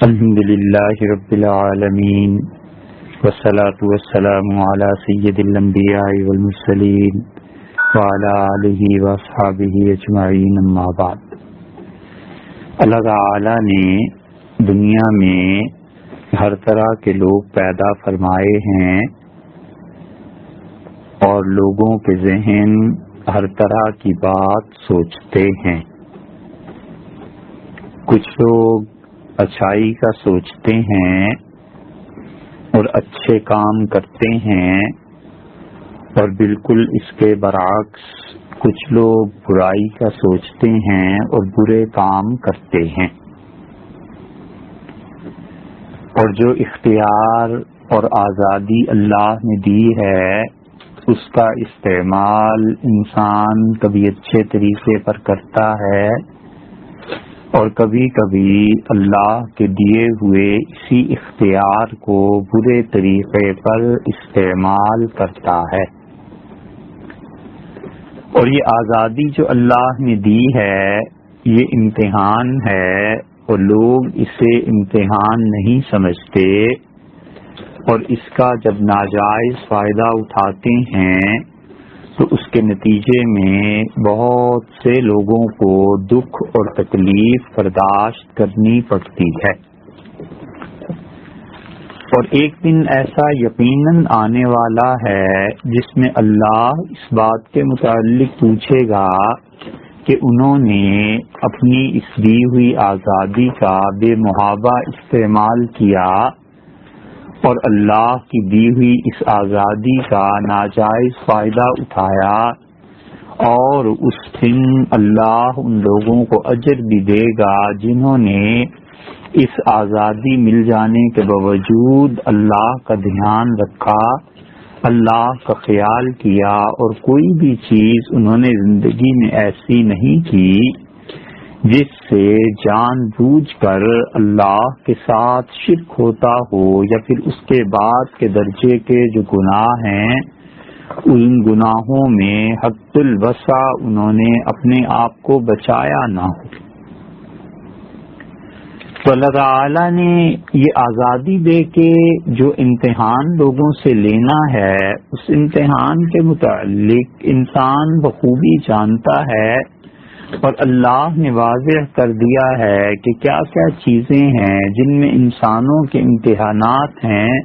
الحمد للہ رب العالمین والصلاة والسلام علی سید الانبیاء والمرسلین وعلی آلہ واصحابہ اجمعین اما بعد۔ اللہ تعالی نے دنیا میں ہر طرح کے لوگ پیدا فرمائے ہیں اور لوگوں کے ذہن ہر طرح کی بات سوچتے ہیں۔ کچھ لوگ اچھائی کا سوچتے ہیں اور اچھے کام کرتے ہیں، اور بالکل اس کے برعکس کچھ لوگ برائی کا سوچتے ہیں اور برے کام کرتے ہیں۔ اور جو اختیار اور آزادی اللہ نے دی ہے، اس کا استعمال انسان کبھی اچھے طریقے پر کرتا ہے اور کبھی کبھی اللہ کے دیے ہوئے اسی اختیار کو برے طریقے پر استعمال کرتا ہے۔ اور یہ آزادی جو اللہ نے دی ہے، یہ امتحان ہے، اور لوگ اسے امتحان نہیں سمجھتے، اور اس کا جب ناجائز فائدہ اٹھاتے ہیں تو اس کے نتیجے میں بہت سے لوگوں کو دکھ اور تکلیف برداشت کرنی پڑتی ہے۔ اور ایک دن ایسا یقیناً آنے والا ہے جس میں اللہ اس بات کے متعلق پوچھے گا کہ انہوں نے اپنی اس دی ہوئی آزادی کا بے محابہ استعمال کیا اور اللہ کی دی ہوئی اس آزادی کا ناجائز فائدہ اٹھایا، اور اس دن اللہ ان لوگوں کو اجر بھی دے گا جنہوں نے اس آزادی مل جانے کے باوجود اللہ کا دھیان رکھا، اللہ کا خیال کیا، اور کوئی بھی چیز انہوں نے زندگی میں ایسی نہیں کی جس سے جان بوجھ کر اللہ کے ساتھ شرک ہوتا ہو، یا پھر اس کے بعد کے درجے کے جو گناہ ہیں ان گناہوں میں حد الوسع انہوں نے اپنے آپ کو بچایا نہ ہو۔ تو اللہ تعالی نے یہ آزادی دے کے جو امتحان لوگوں سے لینا ہے، اس امتحان کے متعلق انسان بخوبی جانتا ہے، اور اللہ نے واضح کر دیا ہے کہ کیا کیا چیزیں ہیں جن میں انسانوں کے امتحانات ہیں،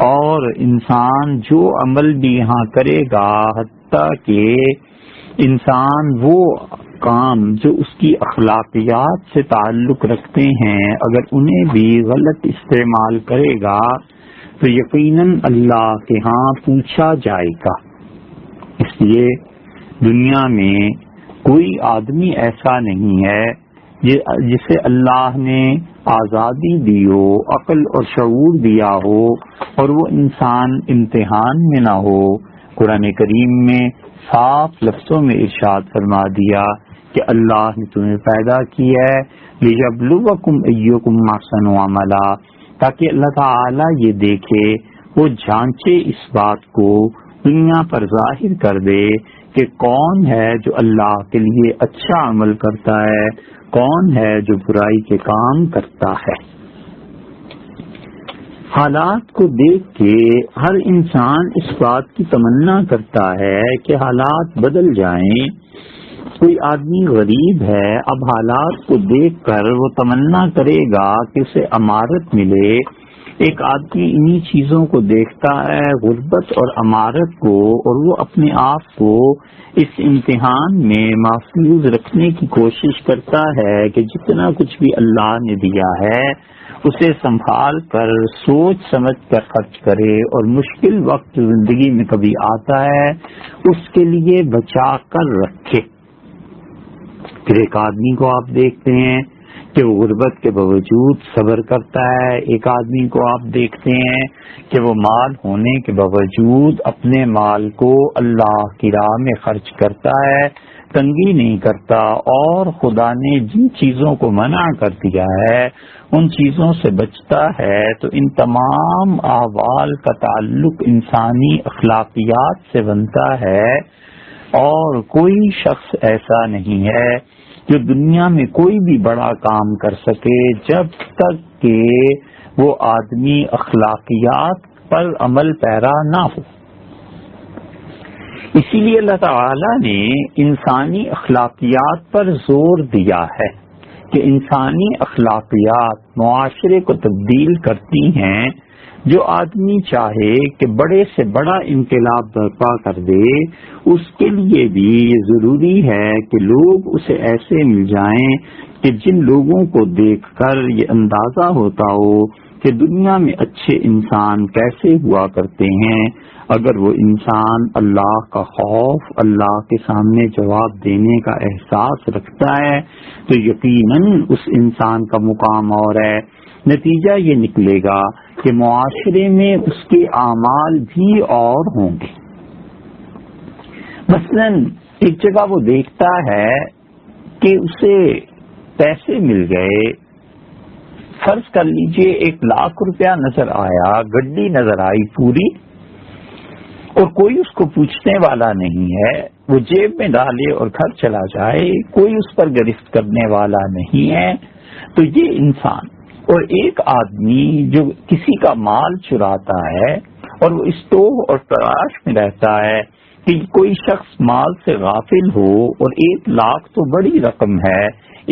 اور انسان جو عمل بھی یہاں کرے گا، حتیٰ کہ انسان وہ کام جو اس کی اخلاقیات سے تعلق رکھتے ہیں، اگر انہیں بھی غلط استعمال کرے گا تو یقیناً اللہ کے ہاں پوچھا جائے گا۔ اس لیے دنیا میں کوئی آدمی ایسا نہیں ہے جسے اللہ نے آزادی دی ہو، عقل اور شعور دیا ہو، اور وہ انسان امتحان میں نہ ہو۔ قرآن کریم میں صاف لفظوں میں ارشاد فرما دیا کہ اللہ نے تمہیں پیدا کیا ہے لِيَبْلُوَكُمْ أَيُّكُمْ أَحْسَنُ عَمَلًا، تاکہ اللہ تعالی یہ دیکھے، وہ جانچے اس بات کو، دنیا پر ظاہر کر دے کہ کون ہے جو اللہ کے لیے اچھا عمل کرتا ہے، کون ہے جو برائی کے کام کرتا ہے۔ حالات کو دیکھ کے ہر انسان اس بات کی تمنا کرتا ہے کہ حالات بدل جائیں۔ کوئی آدمی غریب ہے، اب حالات کو دیکھ کر وہ تمنا کرے گا کہ اسے امارت ملے۔ ایک آدمی انہی چیزوں کو دیکھتا ہے، غربت اور امارت کو، اور وہ اپنے آپ کو اس امتحان میں محفوظ رکھنے کی کوشش کرتا ہے کہ جتنا کچھ بھی اللہ نے دیا ہے اسے سنبھال کر سوچ سمجھ کر خرچ کرے، اور مشکل وقت زندگی میں کبھی آتا ہے اس کے لیے بچا کر رکھے۔ پھر ایک آدمی کو آپ دیکھتے ہیں کہ وہ غربت کے باوجود صبر کرتا ہے، ایک آدمی کو آپ دیکھتے ہیں کہ وہ مال ہونے کے باوجود اپنے مال کو اللہ کی راہ میں خرچ کرتا ہے، تنگی نہیں کرتا، اور خدا نے جن چیزوں کو منع کر دیا ہے ان چیزوں سے بچتا ہے۔ تو ان تمام احوال کا تعلق انسانی اخلاقیات سے بنتا ہے، اور کوئی شخص ایسا نہیں ہے جو دنیا میں کوئی بھی بڑا کام کر سکے جب تک کہ وہ آدمی اخلاقیات پر عمل پیرا نہ ہو۔ اسی لیے اللہ تعالی نے انسانی اخلاقیات پر زور دیا ہے کہ انسانی اخلاقیات معاشرے کو تبدیل کرتی ہیں۔ جو آدمی چاہے کہ بڑے سے بڑا انقلاب برپا کر دے، اس کے لیے بھی یہ ضروری ہے کہ لوگ اسے ایسے مل جائیں کہ جن لوگوں کو دیکھ کر یہ اندازہ ہوتا ہو کہ دنیا میں اچھے انسان کیسے ہوا کرتے ہیں۔ اگر وہ انسان اللہ کا خوف، اللہ کے سامنے جواب دینے کا احساس رکھتا ہے تو یقیناً اس انسان کا مقام اور ہے۔ نتیجہ یہ نکلے گا کہ معاشرے میں اس کے اعمال بھی اور ہوں گے۔ مثلا ایک جگہ وہ دیکھتا ہے کہ اسے پیسے مل گئے، فرض کر لیجئے 1,00,000 روپیہ نظر آیا، گڈی نظر آئی پوری، اور کوئی اس کو پوچھنے والا نہیں ہے، وہ جیب میں ڈالے اور گھر چلا جائے، کوئی اس پر گرفت کرنے والا نہیں ہے، تو یہ انسان اور ایک آدمی جو کسی کا مال چراتا ہے اور وہ استوہ اور تلاش میں رہتا ہے کہ کوئی شخص مال سے غافل ہو، اور 1,00,000 تو بڑی رقم ہے،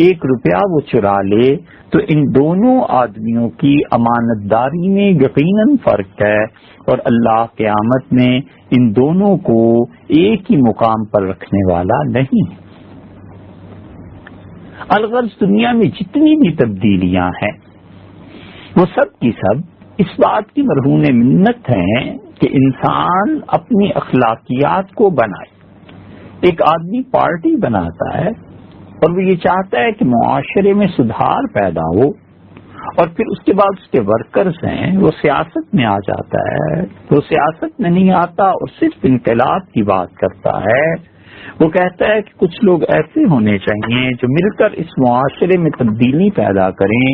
1 روپیہ وہ چرا لے، تو ان دونوں آدمیوں کی امانت داری میں یقیناً فرق ہے، اور اللہ قیامت میں ان دونوں کو ایک ہی مقام پر رکھنے والا نہیں ہے۔ الغرض دنیا میں جتنی بھی تبدیلیاں ہیں وہ سب کی سب اس بات کی مرہون منت ہیں کہ انسان اپنی اخلاقیات کو بنائے۔ ایک آدمی پارٹی بناتا ہے اور وہ یہ چاہتا ہے کہ معاشرے میں سدھار پیدا ہو، اور پھر اس کے بعد اس کے ورکرز ہیں وہ سیاست میں آ جاتا ہے، وہ سیاست میں نہیں آتا اور صرف انقلاب کی بات کرتا ہے۔ وہ کہتا ہے کہ کچھ لوگ ایسے ہونے چاہیے جو مل کر اس معاشرے میں تبدیلی پیدا کریں،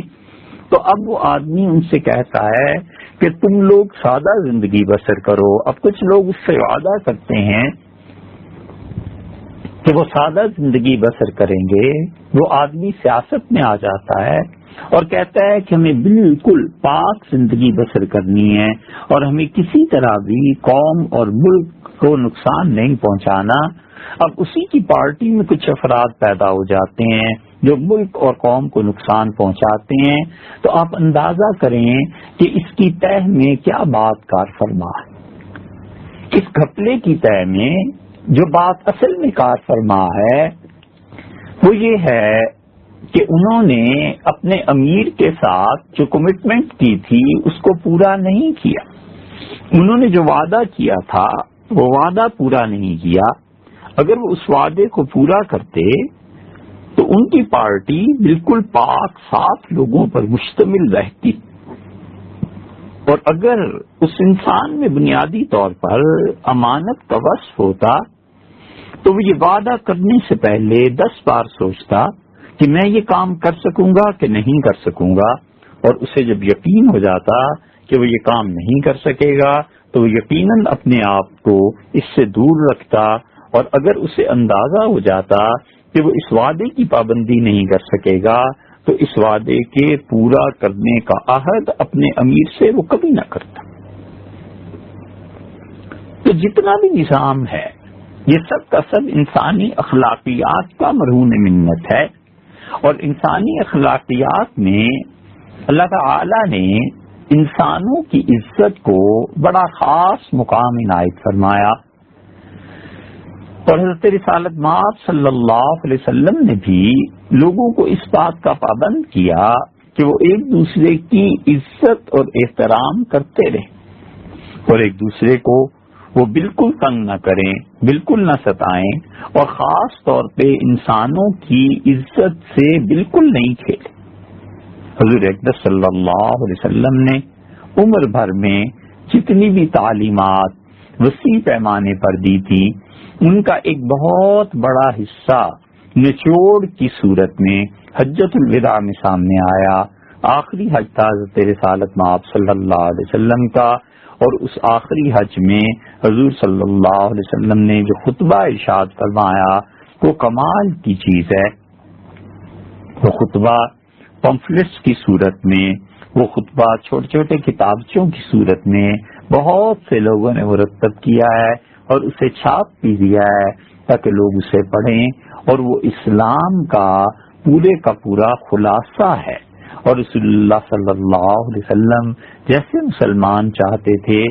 تو اب وہ آدمی ان سے کہتا ہے کہ تم لوگ سادہ زندگی بسر کرو۔ اب کچھ لوگ اس سے وعدہ کرتے ہیں کہ وہ سادہ زندگی بسر کریں گے، وہ آدمی سیاست میں آ جاتا ہے اور کہتا ہے کہ ہمیں بالکل پاک زندگی بسر کرنی ہے اور ہمیں کسی طرح بھی قوم اور ملک کو نقصان نہیں پہنچانا۔ اب اسی کی پارٹی میں کچھ افراد پیدا ہو جاتے ہیں جو ملک اور قوم کو نقصان پہنچاتے ہیں، تو آپ اندازہ کریں کہ اس کی تہ میں کیا بات کار فرما ہے۔ اس گھپلے کی تہ میں جو بات اصل میں کار فرما ہے وہ یہ ہے کہ انہوں نے اپنے امیر کے ساتھ جو کمٹمنٹ کی تھی اس کو پورا نہیں کیا، انہوں نے جو وعدہ کیا تھا وہ وعدہ پورا نہیں کیا۔ اگر وہ اس وعدے کو پورا کرتے تو ان کی پارٹی بالکل پاک صاف لوگوں پر مشتمل رہتی، اور اگر اس انسان میں بنیادی طور پر امانت کا وصف ہوتا تو وہ یہ وعدہ کرنے سے پہلے 10 بار سوچتا کہ میں یہ کام کر سکوں گا کہ نہیں کر سکوں گا، اور اسے جب یقین ہو جاتا کہ وہ یہ کام نہیں کر سکے گا تو وہ یقیناً اپنے آپ کو اس سے دور رکھتا، اور اگر اسے اندازہ ہو جاتا کہ وہ اس وعدے کی پابندی نہیں کر سکے گا تو اس وعدے کے پورا کرنے کا عہد اپنے امیر سے وہ کبھی نہ کرتا۔ تو جتنا بھی نظام ہے یہ سب کا سب انسانی اخلاقیات کا مرہون منت ہے، اور انسانی اخلاقیات میں اللہ تعالی نے انسانوں کی عزت کو بڑا خاص مقام عنایت فرمایا، اور حضرت رسالت مآب صلی اللہ علیہ وسلم نے بھی لوگوں کو اس بات کا پابند کیا کہ وہ ایک دوسرے کی عزت اور احترام کرتے رہیں، اور ایک دوسرے کو وہ بالکل تنگ نہ کریں، بالکل نہ ستائیں، اور خاص طور پہ انسانوں کی عزت سے بالکل نہیں کھیلیں۔ حضور اقدس صلی اللہ علیہ وسلم نے عمر بھر میں جتنی بھی تعلیمات وسیع پیمانے پر دی تھی ان کا ایک بہت بڑا حصہ نچوڑ کی صورت میں حجۃ الوداع میں سامنے آیا۔ آخری حج تھا حضرت رسالت مآب صلی اللہ علیہ وسلم کا، اور اس آخری حج میں حضور صلی اللہ علیہ وسلم نے جو خطبہ ارشاد فرمایا وہ کمال کی چیز ہے۔ وہ خطبہ پمفلٹس کی صورت میں، وہ خطبہ چھوٹے چھوٹے کتابچوں کی صورت میں بہت سے لوگوں نے مرتب کیا ہے اور اسے چھاپ بھی دیا ہے تاکہ لوگ اسے پڑھیں، اور وہ اسلام کا پورے کا پورا خلاصہ ہے۔ اور رسول اللہ صلی اللہ علیہ وسلم جیسے مسلمان چاہتے تھے،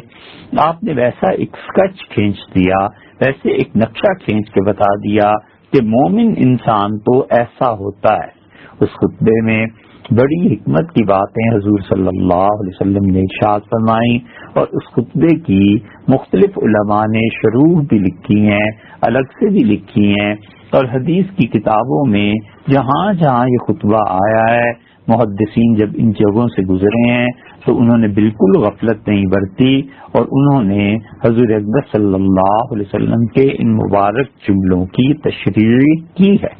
آپ نے ویسا ایک اسکیچ کھینچ دیا، ویسے ایک نقشہ کھینچ کے بتا دیا کہ مومن انسان تو ایسا ہوتا ہے۔ اس خطبے میں بڑی حکمت کی باتیں حضور صلی اللہ علیہ وسلم نے ارشاد فرمائیں، اور اس خطبے کی مختلف علماء نے شروح بھی لکھی ہیں، الگ سے بھی لکھی ہیں، اور حدیث کی کتابوں میں جہاں جہاں یہ خطبہ آیا ہے، محدثین جب ان جگہوں سے گزرے ہیں تو انہوں نے بالکل غفلت نہیں برتی، اور انہوں نے حضور اکبر صلی اللہ علیہ وسلم کے ان مبارک جملوں کی تشریح کی ہے۔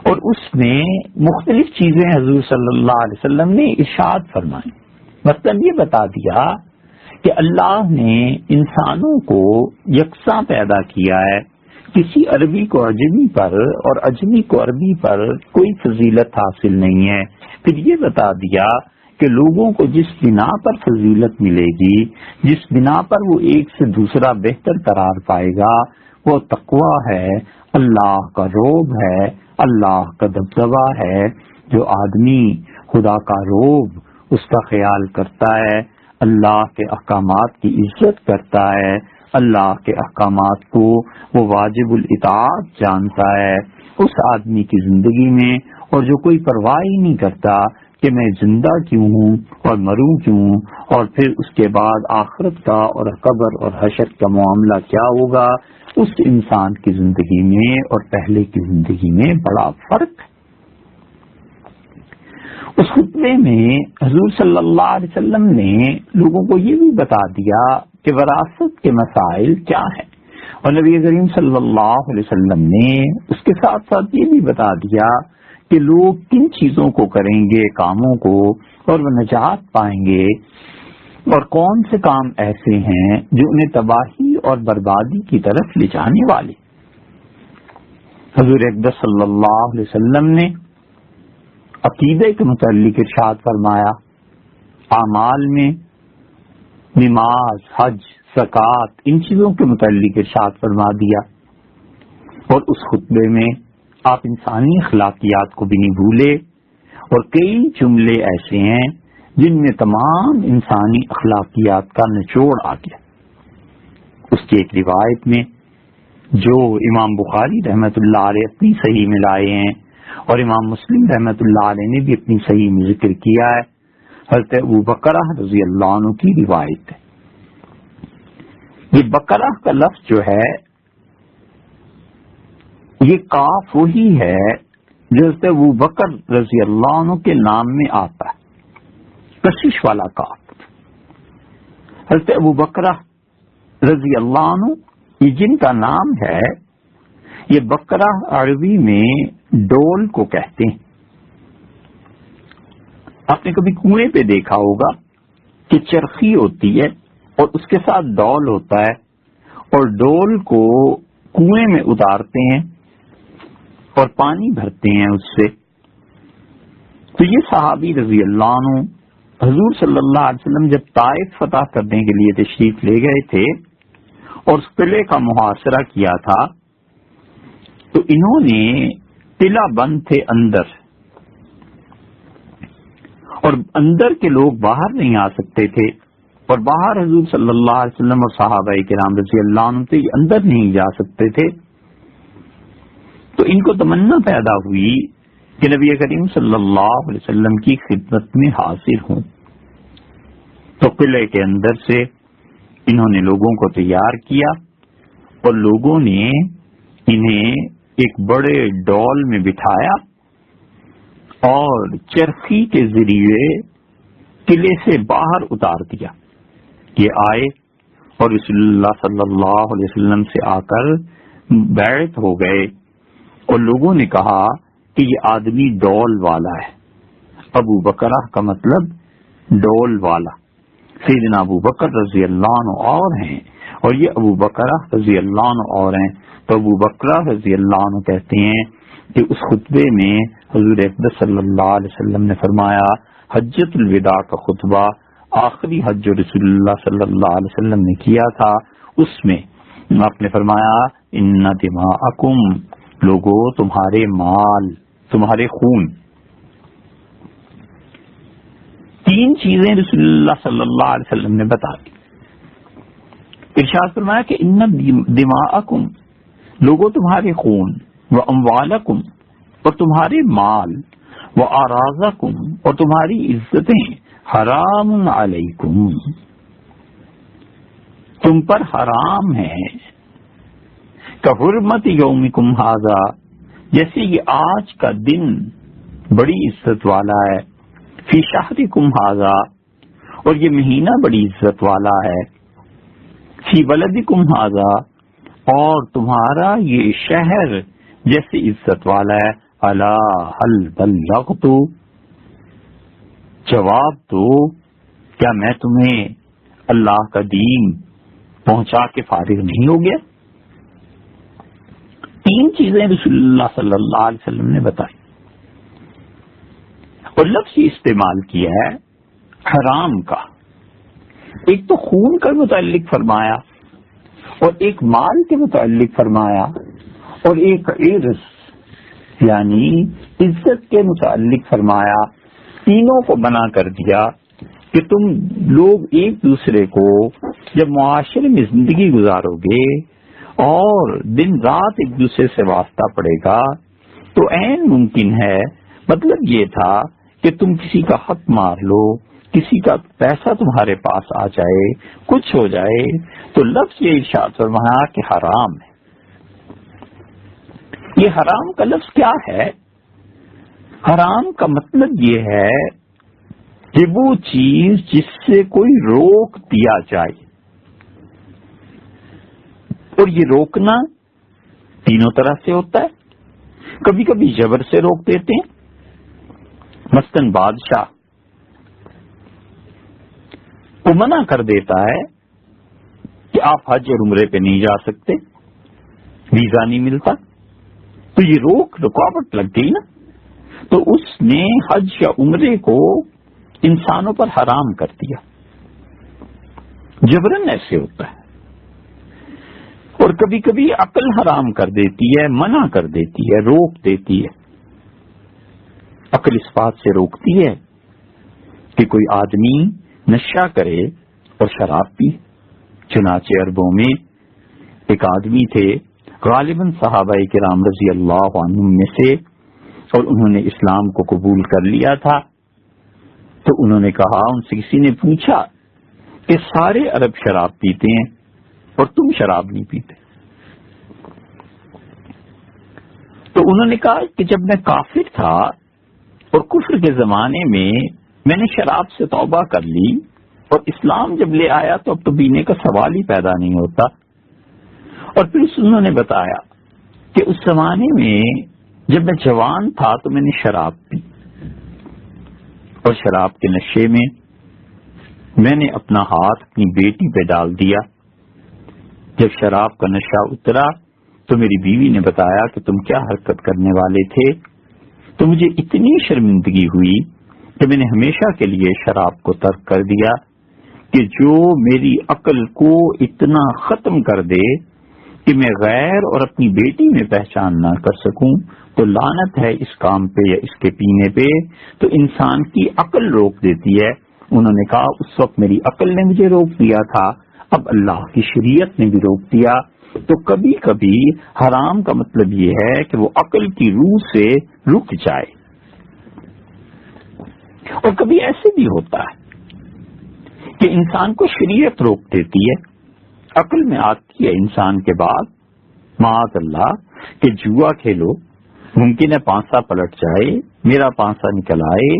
اور اس میں مختلف چیزیں حضور صلی اللہ علیہ وسلم نے ارشاد فرمائیں، مطلب یہ بتا دیا کہ اللہ نے انسانوں کو یکساں پیدا کیا ہے، کسی عربی کو عجمی پر اور عجمی کو عربی پر کوئی فضیلت حاصل نہیں ہے۔ پھر یہ بتا دیا کہ لوگوں کو جس بنا پر فضیلت ملے گی، جس بنا پر وہ ایک سے دوسرا بہتر قرار پائے گا، وہ تقویٰ ہے، اللہ کا روب ہے، اللہ کا دبدبہ ہے۔ جو آدمی خدا کا روب اس کا خیال کرتا ہے، اللہ کے احکامات کی عزت کرتا ہے، اللہ کے احکامات کو وہ واجب الاطاعت جانتا ہے، اس آدمی کی زندگی میں، اور جو کوئی پرواہ ہی نہیں کرتا کہ میں زندہ کیوں ہوں اور مروں کیوں، اور پھر اس کے بعد آخرت کا اور قبر اور حشر کا معاملہ کیا ہوگا، اس انسان کی زندگی میں اور پہلے کی زندگی میں بڑا فرق ہے۔ اس خطبے میں حضور صلی اللہ علیہ وسلم نے لوگوں کو یہ بھی بتا دیا کہ وراثت کے مسائل کیا ہیں، اور نبی کریم صلی اللہ علیہ وسلم نے اس کے ساتھ ساتھ یہ بھی بتا دیا کہ لوگ کن چیزوں کو کریں گے، کاموں کو، اور وہ نجات پائیں گے، اور کون سے کام ایسے ہیں جو انہیں تباہی اور بربادی کی طرف لے جانے والے۔ حضور اکبر صلی اللہ علیہ وسلم نے عقیدے کے متعلق ارشاد فرمایا، اعمال میں نماز، حج، زکوٰۃ، ان چیزوں کے متعلق ارشاد فرما دیا، اور اس خطبے میں آپ انسانی اخلاقیات کو بھی نہیں بھولے، اور کئی جملے ایسے ہیں جن میں تمام انسانی اخلاقیات کا نچوڑ آ گیا۔ اس کی ایک روایت میں جو امام بخاری رحمۃ اللہ علیہ اپنی صحیح میں لائے ہیں، اور امام مسلم رحمۃ اللہ علیہ نے بھی اپنی صحیح میں ذکر کیا ہے، حضرت ابو بکرہ رضی اللہ عنہ کی روایت ہے۔ یہ بکرہ کا لفظ جو ہے، یہ کاف وہی ہے جو حضرت ابو بکر رضی اللہ عنہ کے نام میں آتا ہے، کشش والا کاف۔ حضرت ابو بکرہ رضی اللہ عنہ یہ جن کا نام ہے، یہ بکرہ عربی میں ڈول کو کہتے ہیں۔ آپ نے کبھی کنویں پہ دیکھا ہوگا کہ چرخی ہوتی ہے اور اس کے ساتھ ڈول ہوتا ہے، اور ڈول کو کنویں میں اتارتے ہیں اور پانی بھرتے ہیں اس سے۔ تو یہ صحابی رضی اللہ عنہ حضور صلی اللہ علیہ وسلم جب طائف فتح کرنے کے لیے تشریف لے گئے تھے اور اس قلعے کا محاصرہ کیا تھا، تو انہوں نے قلعہ بند تھے اندر، اور اندر کے لوگ باہر نہیں آ سکتے تھے، اور باہر حضور صلی اللہ علیہ وسلم اور صحابہ کرام رضی اللہ عنہ تھے، یہ اندر نہیں جا سکتے تھے۔ تو ان کو تمنا پیدا ہوئی کہ نبی کریم صلی اللہ علیہ وسلم کی خدمت میں حاضر ہوں۔ تو قلعے کے اندر سے انہوں نے لوگوں کو تیار کیا، اور لوگوں نے انہیں ایک بڑے ڈول میں بٹھایا اور چرخی کے ذریعے قلعے سے باہر اتار دیا۔ یہ آئے اور رسول اللہ صلی اللہ علیہ وسلم سے آ کر بیعت ہو گئے، اور لوگوں نے کہا کہ یہ آدمی ڈول والا ہے۔ ابو بکرہ کا مطلب ڈول والا، سیدنا ابو بکر رضی اللہ عنہ اور ہیں، اور یہ ابو بکرہ رضی اللہ عنہ اور ہیں۔ تو ابو بکرہ رضی اللہ عنہ کہتے ہیں کہ اس خطبے میں حضور اقدس صلی اللہ علیہ وسلم نے فرمایا، حجۃ الوداع کا خطبہ آخری حج جو رسول اللہ صلی اللہ علیہ وسلم نے کیا تھا، اس میں آپ نے فرمایا ان دماءکم، لوگو تمہارے مال، تمہارے خون، تین چیزیں رسول اللہ صلی اللہ علیہ وسلم نے بتا دی۔ ارشاد فرمایا کہ ان دماءکم، لوگو تمہارے خون، و اموالکم، اور تمہارے مال، و اعراضکم، اور تمہاری عزتیں، حرام علیکم، تم پر حرام ہے، کحرمت یومکم ھذا، جیسے یہ آج کا دن بڑی عزت والا ہے، فی شہرکم ھذا، اور یہ مہینہ بڑی عزت والا ہے، فی بلدکم ھذا، اور تمہارا یہ شہر جیسے عزت والا ہے، الا هل بلغت، جواب دو کیا میں تمہیں اللہ کا دین پہنچا کے فارغ نہیں ہو گیا؟ تین چیزیں رسول اللہ صلی اللہ علیہ وسلم نے بتائی، اور لفظ یہ استعمال کیا ہے حرام کا، ایک تو خون کا متعلق فرمایا، اور ایک مال کے متعلق فرمایا، اور ایک عرض یعنی عزت کے متعلق فرمایا۔ تینوں کو منع کر دیا کہ تم لوگ ایک دوسرے کو جب معاشرے میں زندگی گزارو گے اور دن رات ایک دوسرے سے واسطہ پڑے گا تو عین ممکن ہے، مطلب یہ تھا کہ تم کسی کا حق مار لو، کسی کا پیسہ تمہارے پاس آ جائے، کچھ ہو جائے، تو لفظ یہ ارشاد فرمایا کہ حرام ہے۔ یہ حرام کا لفظ کیا ہے؟ حرام کا مطلب یہ ہے کہ وہ چیز جس سے کوئی روک دیا جائے، اور یہ روکنا تینوں طرح سے ہوتا ہے۔ کبھی کبھی جبر سے روک دیتے ہیں، مثلاً بادشاہ وہ منع کر دیتا ہے کہ آپ حج اور عمرے پہ نہیں جا سکتے، ویزا نہیں ملتا، تو یہ رکاوٹ لگ گئی نا، تو اس نے حج یا عمرے کو انسانوں پر حرام کر دیا۔ جبرن ایسے ہوتا ہے، اور کبھی کبھی عقل حرام کر دیتی ہے، منع کر دیتی ہے، روک دیتی ہے۔ عقل اس بات سے روکتی ہے کہ کوئی آدمی نشہ کرے اور شراب پی۔ چنانچہ عربوں میں ایک آدمی تھے، غالباً صحابہ کرام رضی اللہ عنہم میں سے، اور انہوں نے اسلام کو قبول کر لیا تھا، تو انہوں نے کہا، ان سے کسی نے پوچھا کہ سارے عرب شراب پیتے ہیں اور تم شراب نہیں پیتے؟ تو انہوں نے کہا کہ جب میں کافر تھا اور کفر کے زمانے میں نے شراب سے توبہ کر لی، اور اسلام جب لے آیا تو اب تو پینے کا سوال ہی پیدا نہیں ہوتا۔ اور پھر انہوں نے بتایا کہ اس زمانے میں جب میں جوان تھا تو میں نے شراب پی، اور شراب کے نشے میں نے اپنا ہاتھ اپنی بیٹی پہ ڈال دیا۔ جب شراب کا نشہ اترا تو میری بیوی نے بتایا کہ تم کیا حرکت کرنے والے تھے، تو مجھے اتنی شرمندگی ہوئی کہ میں نے ہمیشہ کے لیے شراب کو ترک کر دیا، کہ جو میری عقل کو اتنا ختم کر دے کہ میں غیر اور اپنی بیٹی میں پہچان نہ کر سکوں، تو لعنت ہے اس کام پہ یا اس کے پینے پہ۔ تو انسان کی عقل روک دیتی ہے۔ انہوں نے کہا اس وقت میری عقل نے مجھے روک دیا تھا، اب اللہ کی شریعت نے بھی روک دیا۔ تو کبھی کبھی حرام کا مطلب یہ ہے کہ وہ عقل کی روح سے رک جائے، اور کبھی ایسے بھی ہوتا ہے کہ انسان کو شریعت روک دیتی ہے، عقل میں آتی ہے انسان کے بعد معاذ اللہ کہ جوا کھیلو، ممکن ہے پانسا پلٹ جائے، میرا پانسا نکل آئے،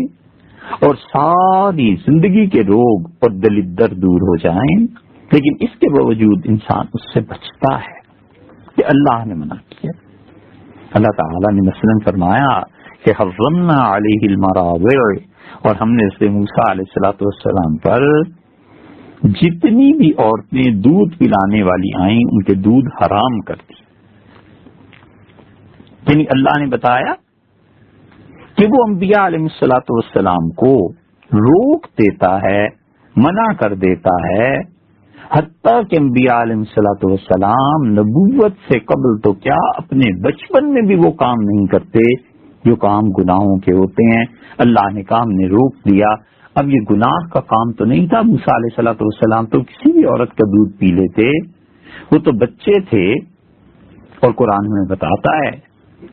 اور ساری زندگی کے روگ اور دلدر دور ہو جائیں، لیکن اس کے باوجود انسان اس سے بچتا ہے کہ اللہ نے منع کیا۔ اللہ تعالیٰ نے مثلا فرمایا کہ حرمنا علیہ المراضع، اور ہم نے حضرت موسیٰ علیہ الصلوۃ والسلام پر جتنی بھی عورتیں دودھ پلانے والی آئیں ان کے دودھ حرام کر دی۔ یعنی اللہ نے بتایا کہ وہ انبیاء علیہ الصلوۃ والسلام کو روک دیتا ہے، منع کر دیتا ہے، حتیٰ کہ انبیاء علیہ الصلوۃ والسلام نبوت سے قبل تو کیا اپنے بچپن میں بھی وہ کام نہیں کرتے جو کام گناہوں کے ہوتے ہیں۔ اللہ نے کام نے روک دیا۔ اب یہ گناہ کا کام تو نہیں تھا، موسیٰ علیہ الصلوۃ والسلام تو کسی بھی عورت کا دودھ پی لیتے، وہ تو بچے تھے۔ اور قرآن میں بتاتا ہے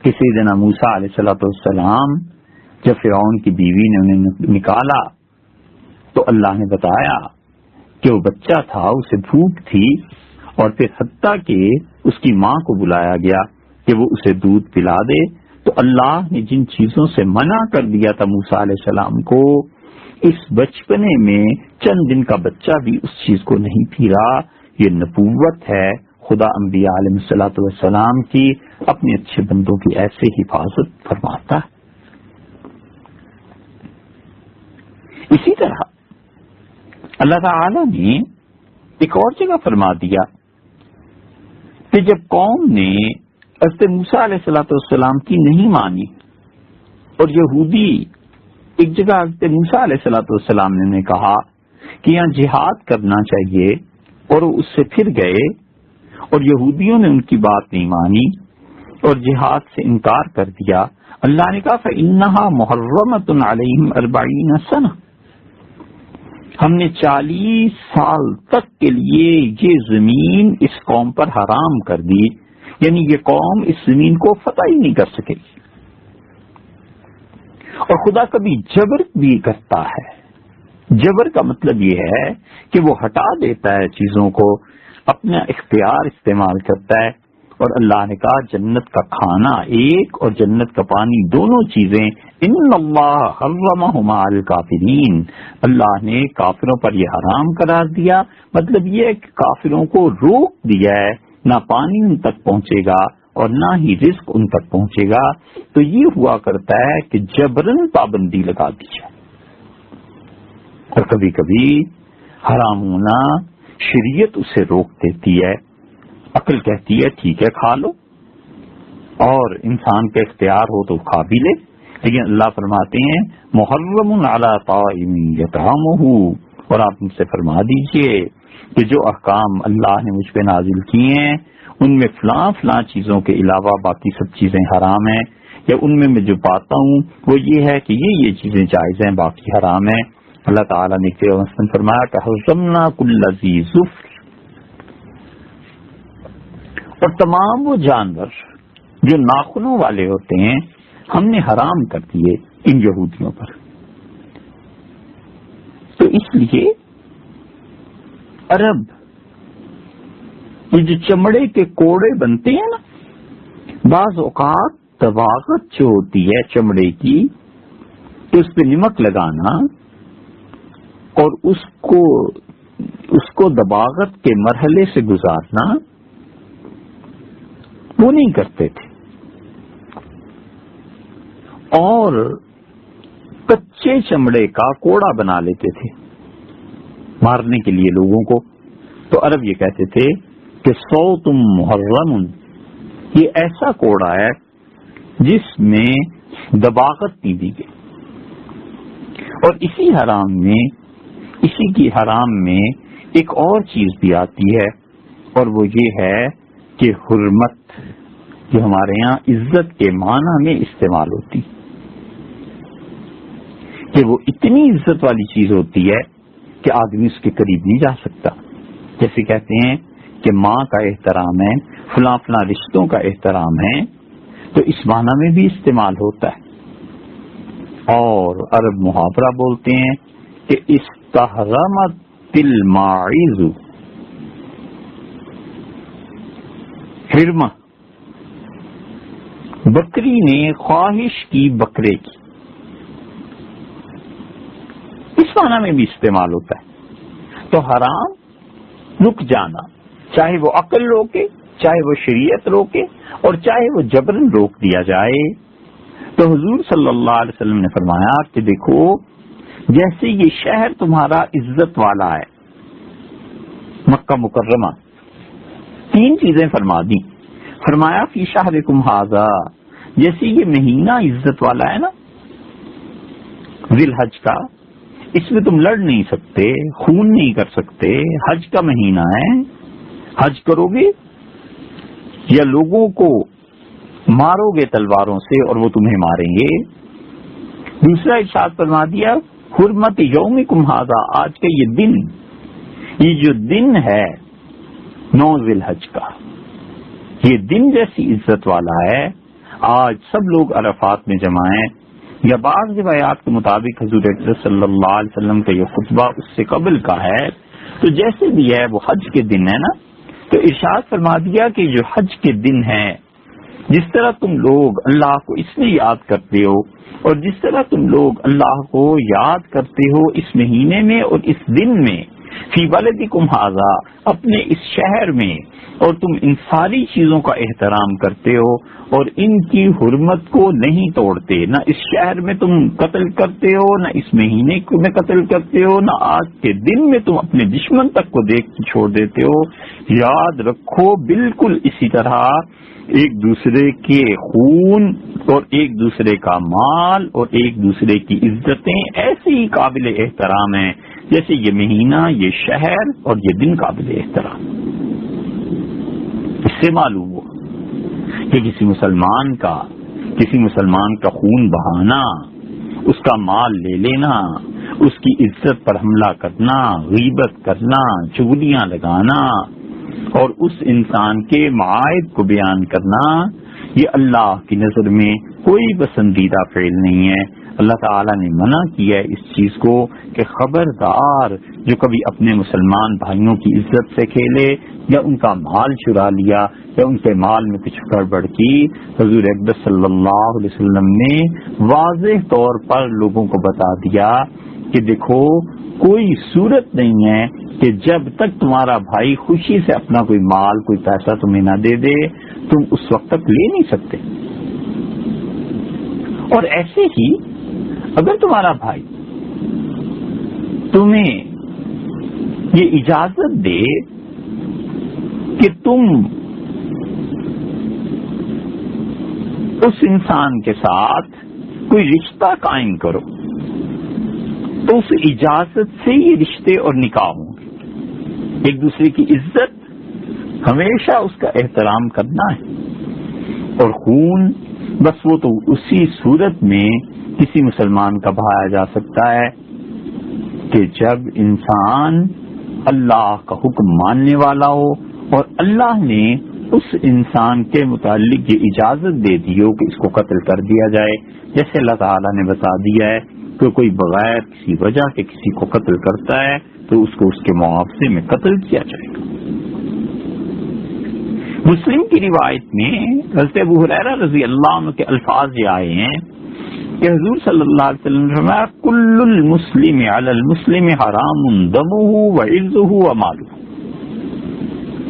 کہ سیدنا موسیٰ علیہ الصلوۃ والسلام جب فرعون کی بیوی نے انہیں نکالا تو اللہ نے بتایا کہ وہ بچہ تھا، اسے بھوک تھی، اور پھر حتیٰ کہ اس کی ماں کو بلایا گیا کہ وہ اسے دودھ پلا دے، تو اللہ نے جن چیزوں سے منع کر دیا تھا موسیٰ علیہ السلام کو، اس بچپنے میں چند دن کا بچہ بھی اس چیز کو نہیں پی رہا۔ یہ نبوت ہے، خدا انبیاء علیہ الصلوۃ والسلام کی اپنے اچھے بندوں کی ایسے حفاظت فرماتا ہے۔ اسی طرح اللہ تعالی نے ایک اور جگہ فرما دیا کہ جب قوم نے حضرت موسیٰ علیہ الصلوۃ والسلام کی نہیں مانی اور یہودی ایک جگہ حضرت موسیٰ علیہ الصلوۃ والسلام نے کہا کہ یہاں جہاد کرنا چاہیے، اور وہ اس سے پھر گئے اور یہودیوں نے ان کی بات نہیں مانی اور جہاد سے انکار کر دیا، اللہ نے کہا فَإِنَّهَا مُحَرَّمَةٌ عَلَيْهِمْ 40 سنة، ہم نے 40 سال تک کے لیے یہ زمین اس قوم پر حرام کر دی، یعنی یہ قوم اس زمین کو فتح ہی نہیں کر سکے گی۔ اور خدا کبھی جبر بھی کرتا ہے۔ جبر کا مطلب یہ ہے کہ وہ ہٹا دیتا ہے چیزوں کو، اپنا اختیار استعمال کرتا ہے۔ اور اللہ نے کہا جنت کا کھانا ایک اور جنت کا پانی دونوں چیزیں، ان اللہ حرمہما علی الکافرین، اللہ نے کافروں پر یہ حرام قرار دیا۔ مطلب یہ ہے کہ کافروں کو روک دیا ہے، نہ پانی ان تک پہنچے گا اور نہ ہی رزق ان تک پہنچے گا۔ تو یہ ہوا کرتا ہے کہ جبرن پابندی لگا دی جائے، اور کبھی کبھی حرام ہونا شریعت اسے روک دیتی ہے، عقل کہتی ہے ٹھیک ہے کھا لو، اور انسان کا اختیار ہو تو کھا بھی لے، لیکن اللہ فرماتے ہیں محرم علی طاعم یطعمہ، اور آپ مجھ سے فرما دیجئے کہ جو احکام اللہ نے مجھ پہ نازل کیے ہیں ان میں فلاں فلاں چیزوں کے علاوہ باقی سب چیزیں حرام ہیں، یا ان میں جو پاتا ہوں وہ یہ ہے کہ یہ چیزیں جائز ہیں باقی حرام ہیں۔ اللہ تعالیٰ نے فرمایا کہ حرمنا کل ذی ظفر، اور تمام وہ جانور جو ناخنوں والے ہوتے ہیں ہم نے حرام کر دیے ان یہودیوں پر۔ تو اس لیے عرب یہ جو چمڑے کے کوڑے بنتے ہیں نا، بعض اوقات دباغت جو ہوتی ہے چمڑے کی، تو اس پہ نمک لگانا اور اس کو دباغت کے مرحلے سے گزارنا وہ نہیں کرتے تھے، اور کچے چمڑے کا کوڑا بنا لیتے تھے مارنے کے لیے لوگوں کو۔ تو عرب یہ کہتے تھے کہ صوت محرم، یہ ایسا کوڑا ہے جس میں دباغت نہیں دی گئی۔ اور اسی کی حرام میں ایک اور چیز بھی آتی ہے، اور وہ یہ ہے کہ حرمت، جو ہمارے یہاں عزت کے معنی میں استعمال ہوتی، کہ وہ اتنی عزت والی چیز ہوتی ہے کہ آدمی اس کے قریب نہیں جا سکتا۔ جیسے کہتے ہیں کہ ماں کا احترام ہے، فلاں فلاں رشتوں کا احترام ہے، تو اس معنی میں بھی استعمال ہوتا ہے۔ اور عرب محاورہ بولتے ہیں کہ استحرمت الماعز، حرمہ، بکری نے خواہش کی بکرے کی، اس معنی میں بھی استعمال ہوتا ہے۔ تو حرام رک جانا، چاہے وہ عقل روکے، چاہے وہ شریعت روکے، اور چاہے وہ جبرن روک دیا جائے۔ تو حضور صلی اللہ علیہ وسلم نے فرمایا کہ دیکھو جیسے یہ شہر تمہارا عزت والا ہے، مکہ مکرمہ، 3 چیزیں فرما دی۔ فرمایا فی شہرکم ھذا، جیسے یہ مہینہ عزت والا ہے نا ذی الحج کا، اس میں تم لڑ نہیں سکتے، خون نہیں کر سکتے، حج کا مہینہ ہے، حج کرو گے یا لوگوں کو مارو گے تلواروں سے اور وہ تمہیں ماریں گے۔ دوسرا ارشاد فرما دیا حرمت یومکم ھذا، آج کا یہ دن، یہ جو دن ہے 9 ذی الحج کا، یہ دن جیسی عزت والا ہے۔ آج سب لوگ عرفات میں جمع ہیں، یا بعض روایات کے مطابق حضور اکرم صلی اللہ علیہ وسلم کا یہ خطبہ اس سے قبل کا ہے، تو جیسے بھی ہے وہ حج کے دن ہے نا، تو ارشاد فرما دیا کہ جو حج کے دن ہے، جس طرح تم لوگ اللہ کو اس میں یاد کرتے ہو اور جس طرح تم لوگ اللہ کو یاد کرتے ہو اس مہینے میں اور اس دن میں، فی بلدکم ھذا، اپنے اس شہر میں، اور تم ان ساری چیزوں کا احترام کرتے ہو اور ان کی حرمت کو نہیں توڑتے، نہ اس شہر میں تم قتل کرتے ہو، نہ اس مہینے میں قتل کرتے ہو، نہ آج کے دن میں تم اپنے دشمن تک کو دیکھ کے چھوڑ دیتے ہو۔ یاد رکھو بالکل اسی طرح ایک دوسرے کے خون اور ایک دوسرے کا مال اور ایک دوسرے کی عزتیں ایسے ہی قابل احترام ہیں جیسے یہ مہینہ، یہ شہر اور یہ دن قابل احترام۔ اس سے معلوم ہوا کہ کسی مسلمان کا خون بہانا، اس کا مال لے لینا، اس کی عزت پر حملہ کرنا، غیبت کرنا، چغلیاں لگانا اور اس انسان کے معائب کو بیان کرنا، یہ اللہ کی نظر میں کوئی پسندیدہ فعل نہیں ہے۔ اللہ تعالیٰ نے منع کیا ہے اس چیز کو کہ خبردار جو کبھی اپنے مسلمان بھائیوں کی عزت سے کھیلے یا ان کا مال چرا لیا یا ان کے مال میں کچھ گڑبڑ کی، حضور اکبر صلی اللہ علیہ وسلم نے واضح طور پر لوگوں کو بتا دیا کہ دیکھو کوئی صورت نہیں ہے کہ جب تک تمہارا بھائی خوشی سے اپنا کوئی مال کوئی پیسہ تمہیں نہ دے دے تم اس وقت تک لے نہیں سکتے۔ اور ایسے ہی اگر تمہارا بھائی تمہیں یہ اجازت دے کہ تم اس انسان کے ساتھ کوئی رشتہ قائم کرو تو اس اجازت سے یہ رشتے اور نکاح ہوں گے۔ ایک دوسرے کی عزت ہمیشہ اس کا احترام کرنا ہے، اور خون بس وہ تو اسی صورت میں کسی مسلمان کا بہایا جا سکتا ہے کہ جب انسان اللہ کا حکم ماننے والا ہو اور اللہ نے اس انسان کے متعلق یہ اجازت دے دی ہو کہ اس کو قتل کر دیا جائے، جیسے اللہ تعالیٰ نے بتا دیا ہے کہ کوئی بغیر کسی وجہ کے کسی کو قتل کرتا ہے تو اس کو اس کے معاوضے میں قتل کیا جائے گا۔ مسلم کی روایت میں حضرت ابو ہریرہ رضی اللہ عنہ کے الفاظ یہ آئے ہیں کہ حضور صلی اللہ علیہ وسلم نے فرمایا کل المسلم علی المسلم حرام دمہ وعرضہ ومالہ،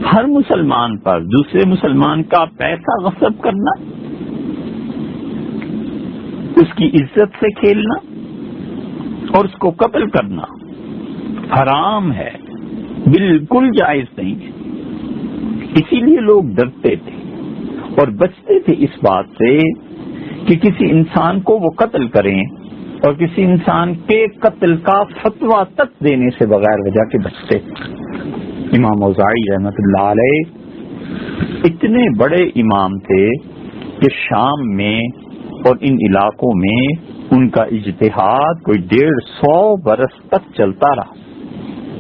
ہر مسلمان پر دوسرے مسلمان کا پیسہ غصب کرنا، اس کی عزت سے کھیلنا اور اس کو قتل کرنا حرام ہے، بالکل جائز نہیں ہے۔ اسی لیے لوگ ڈرتے تھے اور بچتے تھے اس بات سے کہ کسی انسان کو وہ قتل کریں اور کسی انسان کے قتل کا فتویٰ تک دینے سے بغیر وجہ کے بچتے تھے۔ امام اوزاعی رحمۃ اللہ علیہ اتنے بڑے امام تھے کہ شام میں اور ان علاقوں میں ان کا اجتہاد کوئی 150 برس تک چلتا رہا،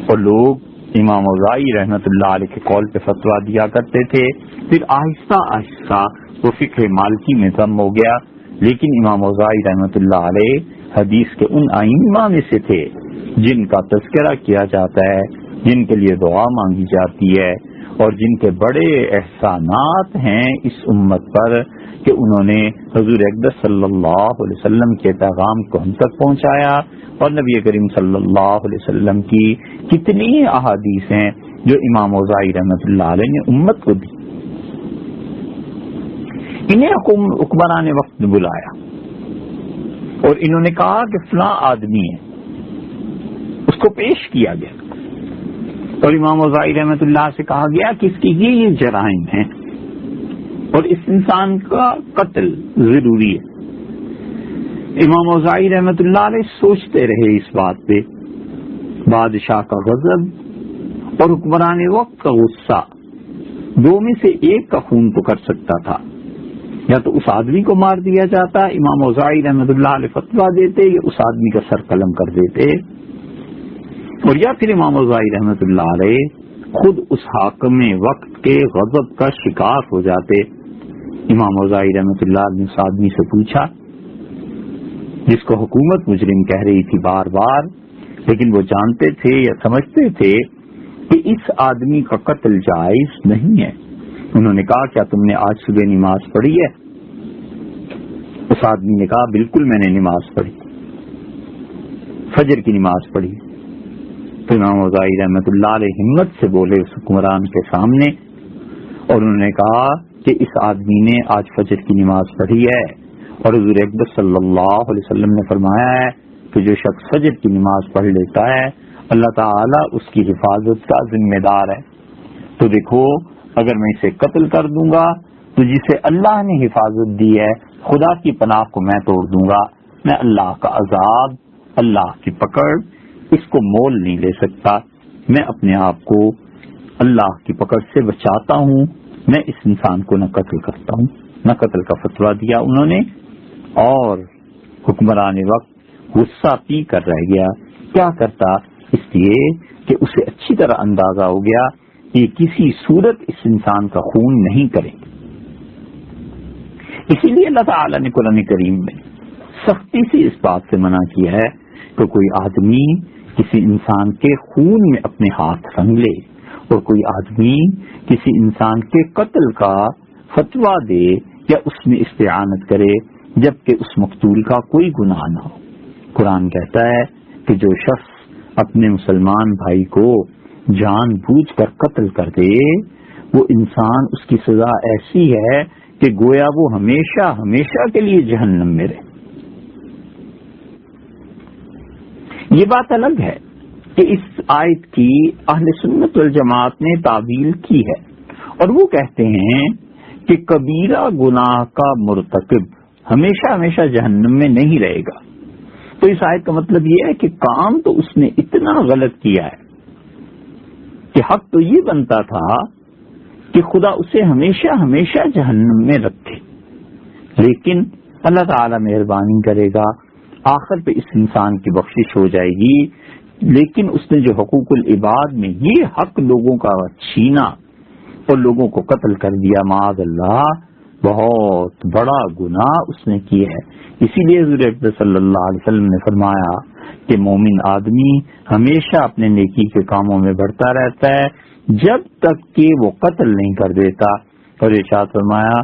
اور لوگ امام اوزاعی رحمۃ اللہ علیہ کے قول پہ فتویٰ دیا کرتے تھے۔ پھر آہستہ آہستہ وہ فقہ مالکی میں ضم ہو گیا، لیکن امام اوزاعی رحمۃ اللہ علیہ حدیث کے ان ائمہ میں سے تھے جن کا تذکرہ کیا جاتا ہے، جن کے لیے دعا مانگی جاتی ہے، اور جن کے بڑے احسانات ہیں اس امت پر کہ انہوں نے حضور اکبر صلی اللہ علیہ وسلم کے پیغام کو ہم تک پہنچایا، اور نبی کریم صلی اللہ علیہ وسلم کی کتنی احادیث ہیں جو امام اوزاعی رحمۃ اللہ علیہ نے امت کو دی۔ انہیں حکمران وقت نے بلایا اور انہوں نے کہا کہ فلاں آدمی ہے، اس کو پیش کیا گیا اور امام اوزاعی رحمۃ اللہ سے کہا گیا کہ اس کی یہ جرائم ہیں اور اس انسان کا قتل ضروری ہے۔ امام اوزاعی رحمۃ اللہ علیہ سوچتے رہے اس بات پہ۔ بادشاہ کا غضب اور حکمران وقت کا غصہ، دو میں سے ایک کا خون تو کر سکتا تھا، یا تو اس آدمی کو مار دیا جاتا، امام اوزاعی رحمۃ اللہ علیہ فتویٰ دیتے، یا اس آدمی کا سر قلم کر دیتے، اور یا پھر امام اوزاعی رحمۃ اللہ علیہ خود اس حاکم وقت کے غضب کا شکار ہو جاتے۔ امام اوزاعی رحمۃ اللہ علیہ نے اس آدمی سے پوچھا، جس کو حکومت مجرم کہہ رہی تھی بار بار، لیکن وہ جانتے تھے یا سمجھتے تھے کہ اس آدمی کا قتل جائز نہیں ہے۔ انہوں نے کہا، کیا تم نے آج صبح نماز پڑھی ہے؟ اس آدمی نے کہا، بالکل میں نے نماز پڑھی، فجر کی نماز پڑھی۔ تو امام اوزاعی رحمۃ اللہ علیہ ہمت سے بولے اس حکمران کے سامنے، اور انہوں نے کہا کہ اس آدمی نے آج فجر کی نماز پڑھی ہے، اور حضور اکبر صلی اللہ علیہ وسلم نے فرمایا ہے کہ جو شخص فجر کی نماز پڑھ لیتا ہے اللہ تعالیٰ اس کی حفاظت کا ذمہ دار ہے۔ تو دیکھو، اگر میں اسے قتل کر دوں گا تو جسے اللہ نے حفاظت دی ہے، خدا کی پناہ کو میں توڑ دوں گا، میں اللہ کا عذاب، اللہ کی پکڑ، اس کو مول نہیں لے سکتا۔ میں اپنے آپ کو اللہ کی پکڑ سے بچاتا ہوں، میں اس انسان کو نہ قتل کرتا ہوں۔ نہ قتل کا فتویٰ دیا انہوں نے، اور حکمران وقت غصہ پی کر رہ گیا۔ کیا کرتا؟ اس لیے کہ اسے اچھی طرح اندازہ ہو گیا کہ کسی صورت اس انسان کا خون نہیں کریں گے۔ اسی لیے اللہ تعالیٰ نے قرآن کریم میں سختی سے اس بات سے منع کیا ہے کہ کوئی آدمی کسی انسان کے خون میں اپنے ہاتھ رنگ لے، اور کوئی آدمی کسی انسان کے قتل کا فتویٰ دے یا اس میں استعانت کرے جبکہ اس مقتول کا کوئی گناہ نہ ہو۔ قرآن کہتا ہے کہ جو شخص اپنے مسلمان بھائی کو جان بوجھ کر قتل کر دے، وہ انسان، اس کی سزا ایسی ہے کہ گویا وہ ہمیشہ ہمیشہ کے لیے جہنم میں رہے۔ یہ بات الگ ہے کہ اس آیت کی اہل سنت والجماعت نے تعویل کی ہے، اور وہ کہتے ہیں کہ کبیرہ گناہ کا مرتکب ہمیشہ ہمیشہ جہنم میں نہیں رہے گا۔ تو اس آیت کا مطلب یہ ہے کہ کام تو اس نے اتنا غلط کیا ہے کہ حق تو یہ بنتا تھا کہ خدا اسے ہمیشہ ہمیشہ جہنم میں رکھے، لیکن اللہ تعالی مہربانی کرے گا، آخر پہ اس انسان کی بخشش ہو جائے گی۔ لیکن اس نے جو حقوق العباد میں یہ حق لوگوں کا چھینا اور لوگوں کو قتل کر دیا، معاذ اللہ، بہت بڑا گناہ اس نے کیا ہے۔ اسی لیے حضور اکبر صلی اللہ علیہ وسلم نے فرمایا کہ مومن آدمی ہمیشہ اپنے نیکی کے کاموں میں بڑھتا رہتا ہے جب تک کہ وہ قتل نہیں کر دیتا، اور ارشاد فرمایا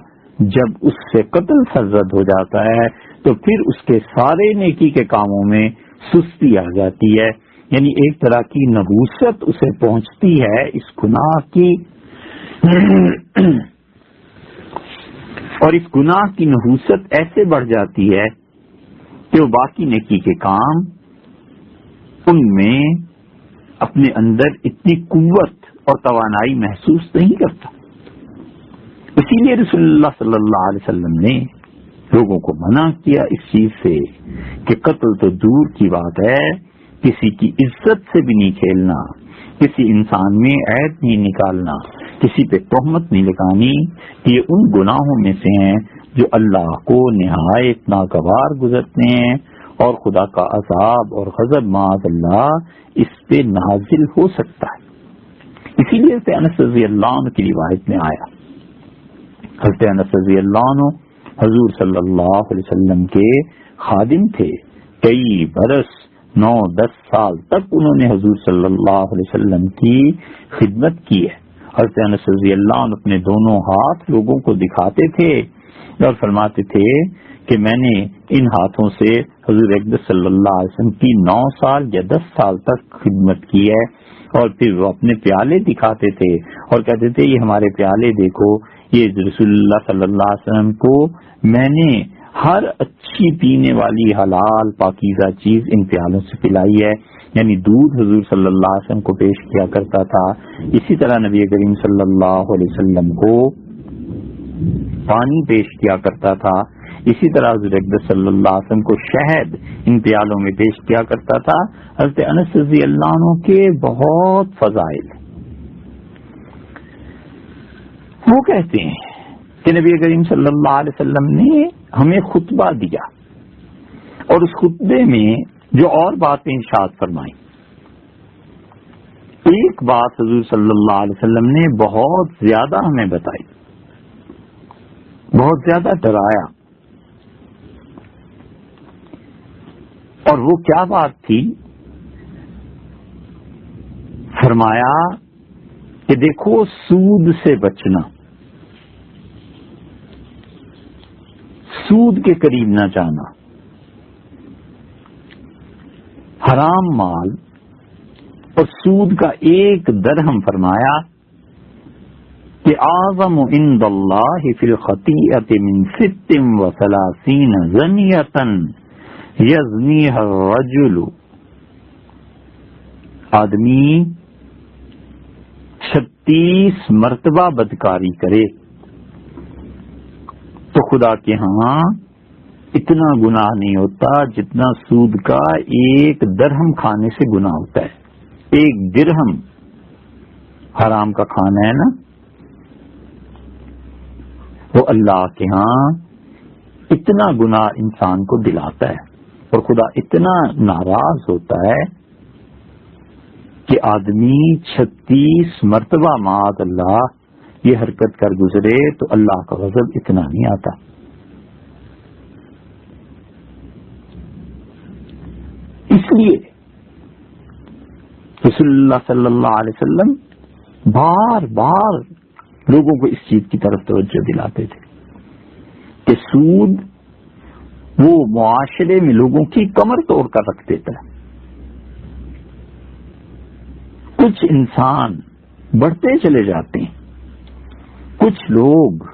جب اس سے قتل سرزد ہو جاتا ہے تو پھر اس کے سارے نیکی کے کاموں میں سستی آ جاتی ہے، یعنی ایک طرح کی نحوست اسے پہنچتی ہے اس گناہ کی اور اس گناہ کی نحوست ایسے بڑھ جاتی ہے کہ وہ باقی نیکی کے کام ان میں اپنے اندر اتنی قوت اور توانائی محسوس نہیں کرتا۔ اسی لیے رسول اللہ صلی اللہ علیہ وسلم نے لوگوں کو منع کیا اس چیز سے کہ قتل تو دور کی بات ہے، کسی کی عزت سے بھی نہیں کھیلنا، کسی انسان میں عیب نہیں نکالنا، کسی پہ تہمت نہیں لگانی۔ یہ ان گناہوں میں سے ہیں جو اللہ کو نہایت ناگوار گزرتے ہیں، اور خدا کا عذاب اور غضب معاذ اللہ اس پہ نازل ہو سکتا ہے۔ اسی لیے حضرت انس رضی اللہ عنہ کی روایت میں آیا، حضرت انس رضی اللہ عنہ حضور صلی اللہ علیہ وسلم کے خادم تھے، کئی برس 9-10 سال تک انہوں نے حضور صلی اللہ علیہ وسلم کی خدمت کی ہے۔ حضرت انس رضی اللہ عنہ اپنے دونوں ہاتھ لوگوں کو دکھاتے تھے اور فرماتے تھے کہ میں نے ان ہاتھوں سے حضور اکبر صلی اللہ علیہ وسلم کی 9 سال یا 10 سال تک خدمت کی ہے۔ اور پھر وہ اپنے پیالے دکھاتے تھے اور کہتے تھے یہ ہمارے پیالے دیکھو، یہ رسول اللہ صلی اللہ علیہ وسلم کو میں نے ہر اچھی پینے والی حلال پاکیزہ چیز ان پیالوں سے پلائی ہے، یعنی دودھ حضور صلی اللہ علیہ وسلم کو پیش کیا کرتا تھا۔ اسی طرح نبی کریم صلی اللہ علیہ وسلم کو پانی پیش کیا کرتا تھا، اسی طرح حضور اقدس صلی اللہ علیہ وسلم کو شہد ان پیالوں میں پیش کیا کرتا تھا۔ حضرت انس رضی اللہ عنہ کے بہت فضائل، وہ کہتے ہیں کہ نبی کریم صلی اللہ علیہ وسلم نے ہمیں خطبہ دیا اور اس خطبے میں جو اور باتیں ارشاد فرمائیں، ایک بات حضور صلی اللہ علیہ وسلم نے بہت زیادہ ہمیں بتائی، بہت زیادہ ڈرایا، اور وہ کیا بات تھی؟ فرمایا کہ دیکھو سود سے بچنا، سود کے قریب نہ جانا، حرام مال اور سود کا ایک درہم فرمایا کہ اعظم عند اللہ فی الخطیئۃ من 36 زنیۃ یزنیھا الرجل، آدمی 36 مرتبہ بدکاری کرے تو خدا کے ہاں اتنا گناہ نہیں ہوتا جتنا سود کا ایک درہم کھانے سے گناہ ہوتا ہے۔ ایک درہم حرام کا کھانا ہے نا، وہ اللہ کے ہاں اتنا گناہ انسان کو دلاتا ہے، اور خدا اتنا ناراض ہوتا ہے کہ آدمی 36 مرتبہ معاذ اللہ یہ حرکت کر گزرے تو اللہ کا غضب اتنا نہیں آتا۔ اس لیے رسول اللہ صلی اللہ علیہ وسلم بار بار لوگوں کو اس چیز کی طرف توجہ دلاتے تھے کہ سود وہ معاشرے میں لوگوں کی کمر توڑ کر رکھ دیتا ہے۔ کچھ انسان بڑھتے چلے جاتے ہیں، کچھ لوگ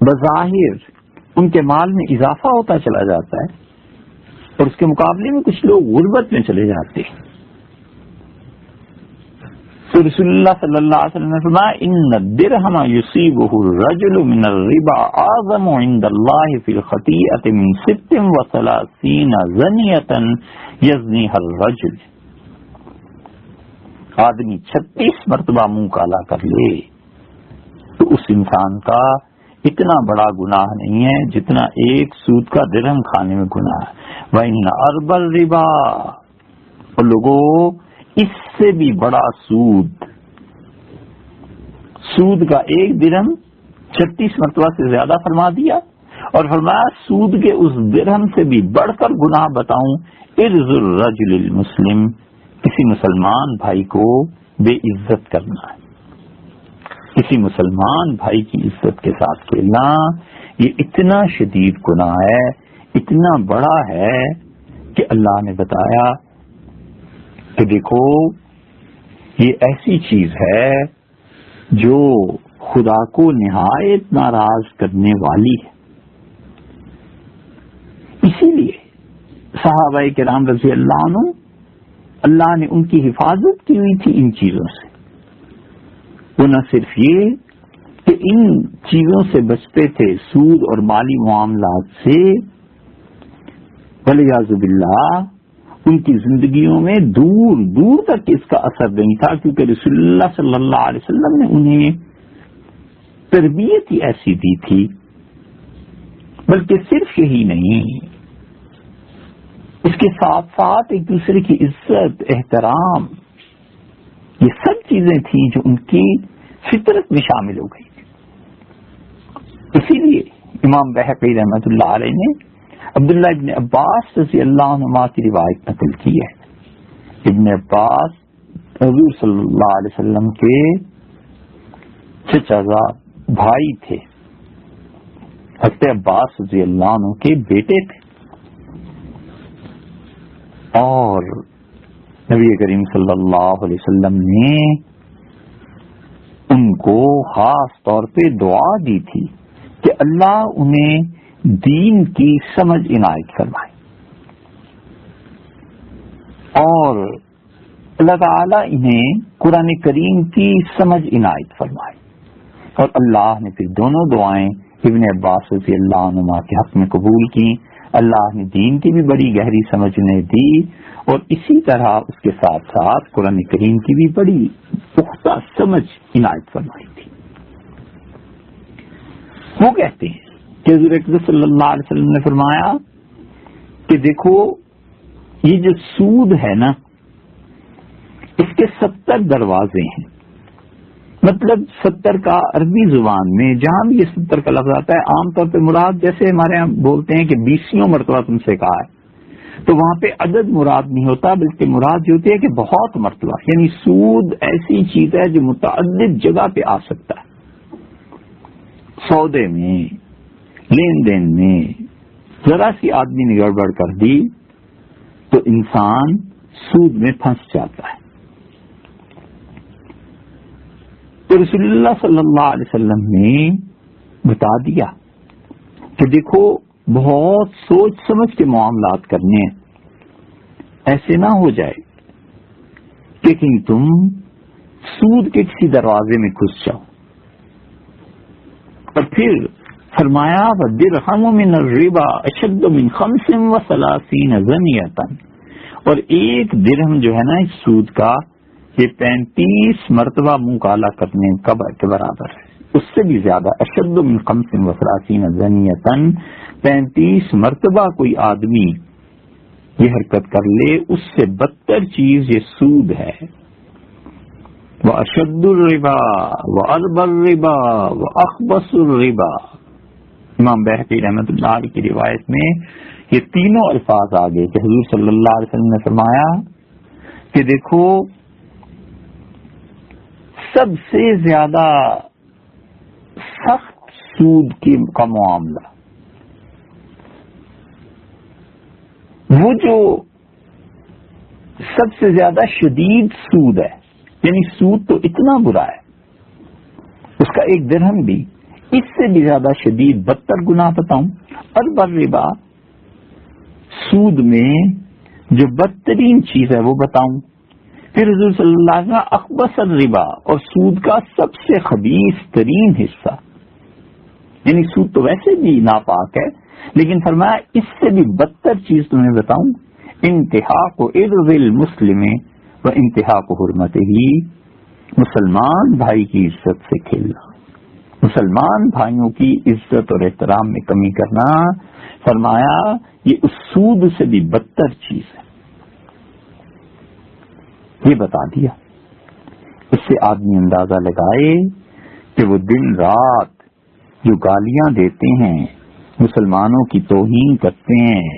بظاہر ان کے مال میں اضافہ ہوتا چلا جاتا ہے، اور اس کے مقابلے میں کچھ لوگ غربت میں چلے جاتے ہیں۔ تو رسول اللہ صلی اللہ علیہ وسلم نے فرمایا ان الدرہم یصیبہ الرجل من الربا اعظم عند اللہ فی الخطیئۃ من 36 زنیۃ یزنیھا الرجل، آدمی 36 مرتبہ منہ کالا کر لے تو اس انسان کا اتنا بڑا گناہ نہیں ہے جتنا ایک سود کا درہم کھانے میں گناہ ہے۔ وَإِنَّ أَرْبَ الرِّبَا، اور لوگوں اس سے بھی بڑا سود کا ایک درہم 36 مرتبہ سے زیادہ فرما دیا، اور فرمایا سود کے اس درہم سے بھی بڑھ کر گناہ بتاؤں، ارز الرجل المسلم، کسی مسلمان بھائی کو بے عزت کرنا ہے، کسی مسلمان بھائی کی عزت کے ساتھ کھیلنا، یہ اتنا شدید گناہ ہے، اتنا بڑا ہے کہ اللہ نے بتایا کہ دیکھو یہ ایسی چیز ہے جو خدا کو نہایت ناراض کرنے والی ہے۔ اسی لیے صحابہ کرام رضی اللہ عنہ، اللہ نے ان کی حفاظت کی ہوئی تھی ان چیزوں سے۔ وہ نہ صرف یہ کہ ان چیزوں سے بچتے تھے، سود اور مالی معاملات سے، والعیاذ باللہ ان کی زندگیوں میں دور دور تک اس کا اثر نہیں تھا، کیونکہ رسول اللہ صلی اللہ علیہ وسلم نے انہیں تربیت ہی ایسی دی تھی۔ بلکہ صرف یہی نہیں، اس کے ساتھ ساتھ ایک دوسرے کی عزت، احترام، یہ سب چیزیں تھیں جو ان کی فطرت میں شامل ہو گئی۔ اسی لیے امام بہقی رحمۃ اللہ علیہ نے عبداللہ ابن عباس رضی اللہ عنہما کی روایت نقل کی ہے۔ ابن عباس حضور صلی اللہ علیہ وسلم کے چچا زاد بھائی تھے، حضرت عباس رضی اللہ عنہ کے بیٹے تھے، اور نبی کریم صلی اللہ علیہ وسلم نے ان کو خاص طور پہ دعا دی تھی کہ اللہ انہیں دین کی سمجھ عنایت فرمائے، اور اللہ تعالی انہیں قرآن کریم کی سمجھ عنایت فرمائے۔ اور اللہ نے پھر دونوں دعائیں ابن عباس رضی اللہ عنہما کے حق میں قبول کی. اللہ نے دین کی بھی بڑی گہری سمجھنے دی اور اسی طرح اس کے ساتھ ساتھ قرآن کریم کی بھی بڑی پختہ سمجھ عنایت فرمائی تھی. وہ کہتے ہیں کہ حضور اکرم صلی اللہ علیہ وسلم نے فرمایا کہ دیکھو یہ جو سود ہے نا اس کے 70 دروازے ہیں. مطلب 70 کا عربی زبان میں جہاں بھی یہ 70 کا لفظ آتا ہے عام طور پہ مراد جیسے ہمارے یہاں بولتے ہیں کہ 20 مرتبہ تم سے کہا ہے تو وہاں پہ عدد مراد نہیں ہوتا بلکہ مراد یہ ہوتی ہے کہ بہت مرتبہ. یعنی سود ایسی چیز ہے جو متعدد جگہ پہ آ سکتا ہے. سودے میں لین دین میں ذرا سی آدمی نے گڑبڑ کر دی تو انسان سود میں پھنس جاتا ہے. تو رسول اللہ صلی اللہ علیہ وسلم نے بتا دیا کہ دیکھو بہت سوچ سمجھ کے معاملات کرنے ہیں. ایسے نہ ہو جائے کہ کہیں تم سود کے کسی دروازے میں گھس جاؤ. اور پھر فرمایا وَالدِّرْهَمُ مِنَ الرِّبَا أَشَدُّ مِنْ 35 زَنِيَةً اور ایک درہم جو ہے نا اس سود کا یہ 35 مرتبہ منہ کالا کرنے کے برابر ہے. اس سے بھی زیادہ اشد من 35 زنیۃ 35 مرتبہ کوئی آدمی یہ حرکت کر لے اس سے بدتر چیز یہ سود ہے. وَأَشَدُّ الرِّبَا وَأَرْبَ الرِّبَا وَأَخْبَثُ الرِّبَا. امام بہقی رحمۃ اللہ علیہ کی روایت میں یہ تینوں الفاظ آگے کہ حضور صلی اللہ علیہ وسلم نے فرمایا کہ دیکھو سب سے زیادہ سخت سود کا معاملہ وہ جو سب سے زیادہ شدید سود ہے. یعنی سود تو اتنا برا ہے اس کا ایک درہم بھی اس سے بھی زیادہ شدید بدتر گناہ بتاؤں. ارب الربا سود میں جو بدترین چیز ہے وہ بتاؤں. پھر حضور صلی اللہ علیہ وسلم اخبث الربا اور سود کا سب سے خبیث ترین حصہ. یعنی سود تو ویسے بھی ناپاک ہے لیکن فرمایا اس سے بھی بدتر چیز تمہیں بتاؤں. انتہاک عرض المسلم و انتہاک حرمتہ ہی مسلمان بھائی کی عزت سے کھیلنا. مسلمان بھائیوں کی عزت اور احترام میں کمی کرنا فرمایا یہ اس سود سے بھی بدتر چیز ہے. یہ بتا دیا. اس سے آدمی اندازہ لگائے کہ وہ دن رات جو گالیاں دیتے ہیں مسلمانوں کی توہین کرتے ہیں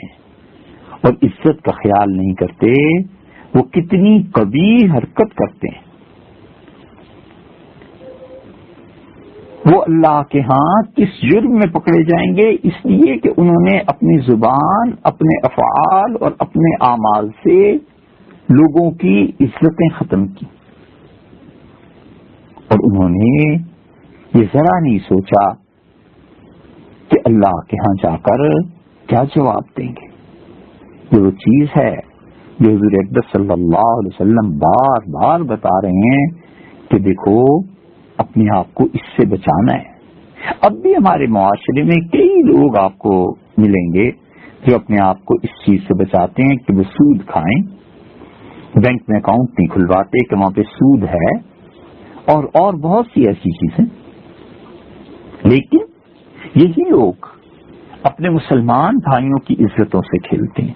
اور عزت کا خیال نہیں کرتے وہ کتنی قبیح حرکت کرتے ہیں. وہ اللہ کے ہاں کس جرم میں پکڑے جائیں گے اس لیے کہ انہوں نے اپنی زبان اپنے افعال اور اپنے اعمال سے لوگوں کی عزتیں ختم کی اور انہوں نے یہ ذرا نہیں سوچا کہ اللہ کے ہاں جا کر کیا جواب دیں گے. یہ وہ چیز ہے جو حضور اقدس صلی اللہ علیہ وسلم بار بار بتا رہے ہیں کہ دیکھو اپنے آپ کو اس سے بچانا ہے. اب بھی ہمارے معاشرے میں کئی لوگ آپ کو ملیں گے جو اپنے آپ کو اس چیز سے بچاتے ہیں کہ وہ سود کھائیں, بینک میں اکاؤنٹ نہیں کھلواتے کہ وہاں پہ سود ہے اور بہت سی ایسی چیزیں. لیکن یہی لوگ اپنے مسلمان بھائیوں کی عزتوں سے کھیلتے ہیں.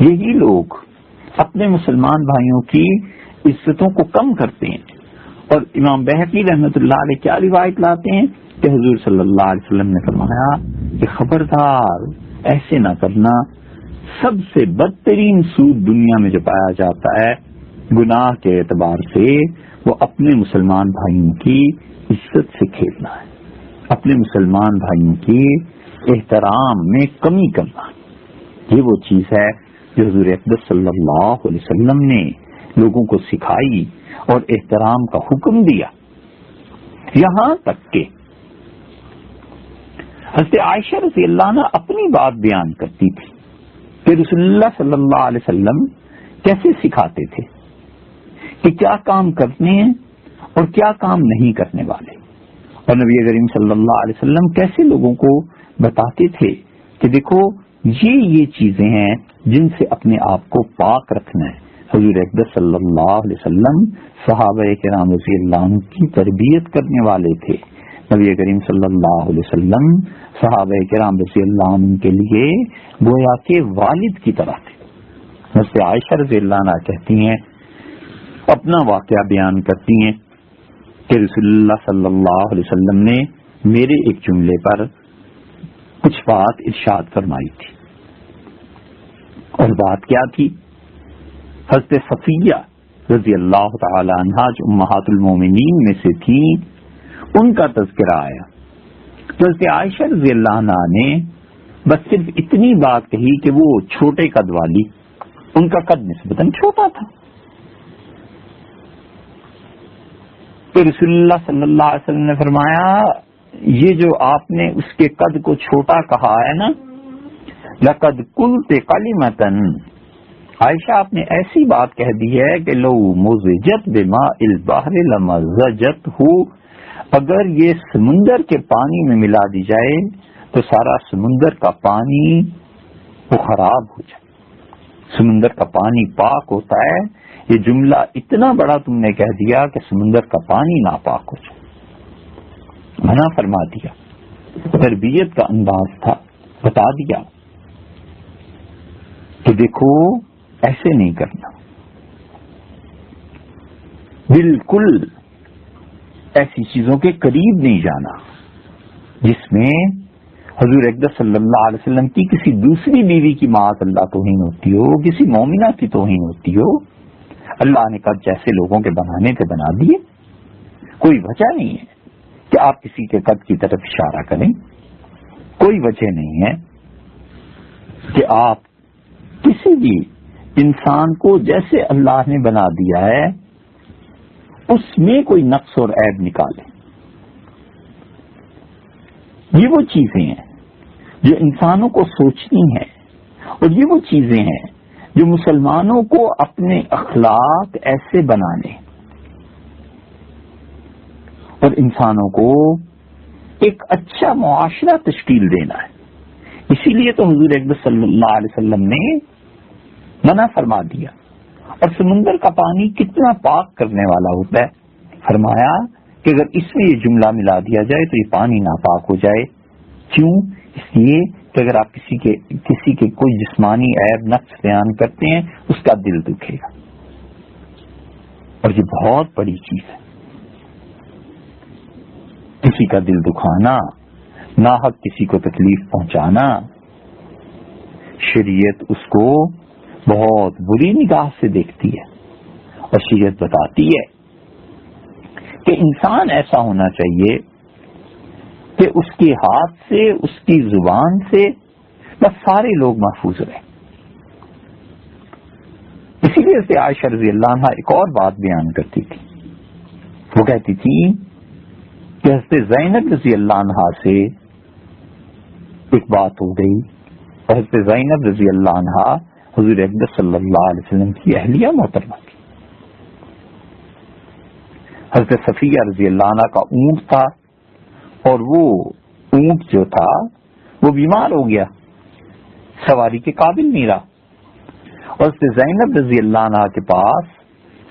یہی لوگ اپنے مسلمان بھائیوں کی عزتوں کو کم کرتے ہیں. اور امام بہقی رحمۃ اللہ علیہ کیا روایت لاتے ہیں کہ حضور صلی اللہ علیہ وسلم نے فرمایا کہ خبردار ایسے نہ کرنا. سب سے بدترین سود دنیا میں جو پایا جاتا ہے گناہ کے اعتبار سے وہ اپنے مسلمان بھائیوں کی عزت سے کھیلنا ہے, اپنے مسلمان بھائیوں کی احترام میں کمی کرنا. یہ وہ چیز ہے جو حضور اقدس صلی اللہ علیہ وسلم نے لوگوں کو سکھائی اور احترام کا حکم دیا. یہاں تک کہ حضرت عائشہ رضی اللہ عنہا اپنی بات بیان کرتی تھی کہ رسول اللہ صلی اللہ علیہ وسلم کیسے سکھاتے تھے کہ کیا کام کرنے ہیں اور کیا کام نہیں کرنے والے. اور نبی کریم صلی اللہ علیہ وسلم کیسے لوگوں کو بتاتے تھے کہ دیکھو یہ چیزیں ہیں جن سے اپنے آپ کو پاک رکھنا ہے. حضور اقدس صلی اللہ علیہ وسلم صحابہ کرام رضی اللہ عنہ کی تربیت کرنے والے تھے. نبی کریم صلی اللہ علیہ وسلم صحابہ کرام رضی اللہ عنہ کے لیے گویا کے والد کی طرح تھے. حضرت عائشہ رضی اللہ عنہ کہتی ہیں، اپنا واقعہ بیان کرتی ہیں کہ رسول اللہ صلی اللہ علیہ وسلم نے میرے ایک جملے پر کچھ بات ارشاد فرمائی تھی. اور بات کیا تھی؟ حضرت صفیہ رضی اللہ تعالی عنہا جو امہات المومنین میں سے تھی، ان کا تذکرہ آیا. حضرت عائشہ رضی اللہ عنہا نے بس صرف اتنی بات کہی کہ وہ چھوٹے قد والی، ان کا قد نسبتاً چھوٹا تھا. تو رسول اللہ صلی اللہ علیہ وسلم نے فرمایا، یہ جو آپ نے اس کے قد کو چھوٹا کہا ہے نا، لقد قلت کلمۃ، عائشہ آپ نے ایسی بات کہہ دی ہے کہ لو مزجت بماء البحر لمزجتہ، اگر یہ سمندر کے پانی میں ملا دی جائے تو سارا سمندر کا پانی وہ خراب ہو جائے. سمندر کا پانی پاک ہوتا ہے، یہ جملہ اتنا بڑا تم نے کہہ دیا کہ سمندر کا پانی ناپاک ہو جائے. منع فرما دیا. تربیت کا انداز تھا، بتا دیا کہ دیکھو ایسے نہیں کرنا. بالکل ایسی چیزوں کے قریب نہیں جانا جس میں حضور اقدس صلی اللہ علیہ وسلم کی کسی دوسری بیوی کی معاذ اللہ توہین ہوتی ہو، کسی مومنہ کی توہین ہوتی ہو. اللہ نے قد جیسے لوگوں کے بنانے تھے بنا دیے. کوئی وجہ نہیں ہے کہ آپ کسی کے قد کی طرف اشارہ کریں. کوئی وجہ نہیں ہے کہ آپ کسی بھی انسان کو جیسے اللہ نے بنا دیا ہے اس میں کوئی نقص اور عیب نکالیں. یہ وہ چیزیں ہیں جو انسانوں کو سوچنی ہیں، اور یہ وہ چیزیں ہیں جو مسلمانوں کو اپنے اخلاق ایسے بنانے اور انسانوں کو ایک اچھا معاشرہ تشکیل دینا ہے. اسی لیے تو حضور اقدس صلی اللہ علیہ وسلم نے منع فرما دیا. اور سمندر کا پانی کتنا پاک کرنے والا ہوتا ہے، فرمایا کہ اگر اس میں یہ جملہ ملا دیا جائے تو یہ پانی ناپاک ہو جائے. کیوں؟ اس لیے کہ اگر آپ کسی کے کوئی جسمانی عیب نقص بیان کرتے ہیں اس کا دل دکھے گا، اور یہ بہت بڑی چیز ہے. کسی کا دل دکھانا، ناحق کسی کو تکلیف پہنچانا، شریعت اس کو بہت بری نگاہ سے دیکھتی ہے. اور شریعت بتاتی ہے کہ انسان ایسا ہونا چاہیے کہ اس کے ہاتھ سے، اس کی زبان سے بس سارے لوگ محفوظ رہیں. اسی لیے سے عائشہ رضی اللہ عنہا ایک اور بات بیان کرتی تھی. وہ کہتی تھی کہ حضرت زینب رضی اللہ عنہا سے ایک بات ہو گئی، اور حضرت زینب رضی اللہ عنہا حضور اقدس صلی اللہ علیہ وسلم کی اہلیہ محترمہ تھی. حضرت صفیہ رضی اللہ عنہ کا اونٹ تھا، اور وہ اونٹ جو تھا وہ بیمار ہو گیا، سواری کے قابل نہیں رہا. اور حضرت زینب رضی اللہ عنہ کے پاس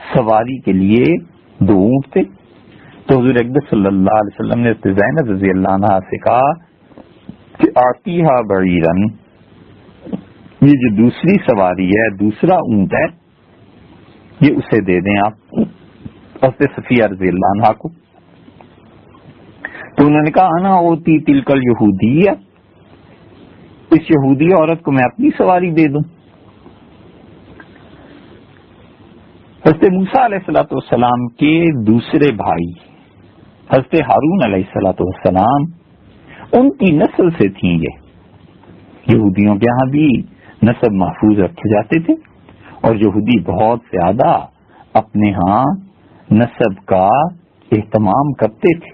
سواری کے لیے 2 اونٹ تھے. تو حضور اقدس صلی اللہ علیہ وسلم نے حضرت زینب رضی اللہ عنہ سے کہا کہ آتیہا بعیرن، یہ جو دوسری سواری ہے، دوسرا اونٹ ہے، یہ اسے دے دیں آپ حضرت صفیہ رضی اللہ عنہ کو. تو انہوں نے کہا انا اوتی تلک الیہودیہ، اس یہودی عورت کو میں اپنی سواری دے دوں. حضرت موسیٰ علیہ الصلوۃ والسلام کے دوسرے بھائی حضرت ہارون علیہ الصلوۃ والسلام، ان کی نسل سے تھیں. یہ یہودیوں کے ہاں بھی نسب محفوظ رکھے جاتے تھے، اور یہودی بہت زیادہ اپنے ہاں نسب کا اہتمام کرتے تھے،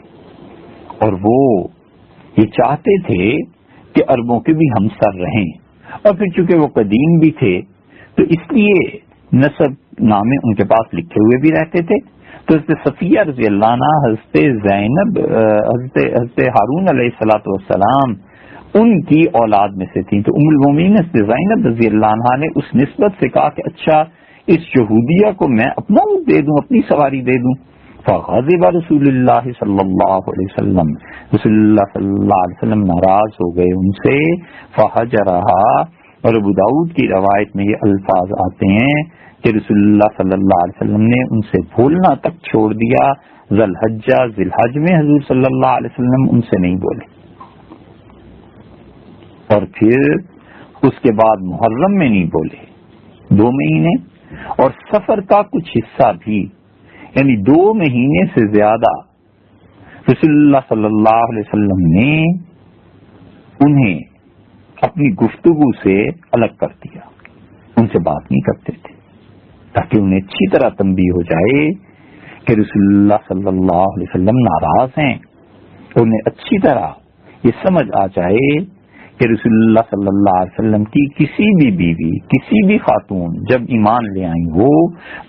اور وہ یہ چاہتے تھے کہ عربوں کے بھی ہمسر رہیں. اور پھر چونکہ وہ قدیم بھی تھے تو اس لیے نسب نامے ان کے پاس لکھے ہوئے بھی رہتے تھے. تو حضرت صفیہ رضی اللہ عنہ حضرت زینب حضرت ہارون علیہ الصلوۃ والسلام ان کی اولاد میں سے تھیں. تو ام المومنین حضرت زینب رضی اللہ عنہا نے اس نسبت سے کہا کہ اچھا اس یہودیہ کو میں اپنا اونٹ دے دوں، اپنی سواری دے دوں. فغضب رسول اللہ صلی اللہ علیہ وسلم، رسول اللہ صلی اللہ علیہ وسلم ناراض ہو گئے ان سے. فہجرها، اور ابو داؤد کی روایت میں یہ الفاظ آتے ہیں کہ رسول اللہ صلی اللہ علیہ وسلم نے ان سے بولنا تک چھوڑ دیا. ذی الحج میں حضور صلی اللہ علیہ وسلم ان سے نہیں بولے، اور پھر اس کے بعد محرم میں نہیں بولے 2 مہینے، اور سفر کا کچھ حصہ بھی، یعنی 2 مہینے سے زیادہ رسول اللہ صلی اللہ علیہ وسلم نے انہیں اپنی گفتگو سے الگ کر دیا، ان سے بات نہیں کرتے تھے، تاکہ انہیں اچھی طرح تنبیہ ہو جائے کہ رسول اللہ صلی اللہ علیہ وسلم ناراض ہیں. انہیں اچھی طرح یہ سمجھ آ جائے کہ رسول اللہ صلی اللہ علیہ وسلم کی کسی بھی بیوی، کسی بھی خاتون جب ایمان لے آئی ہو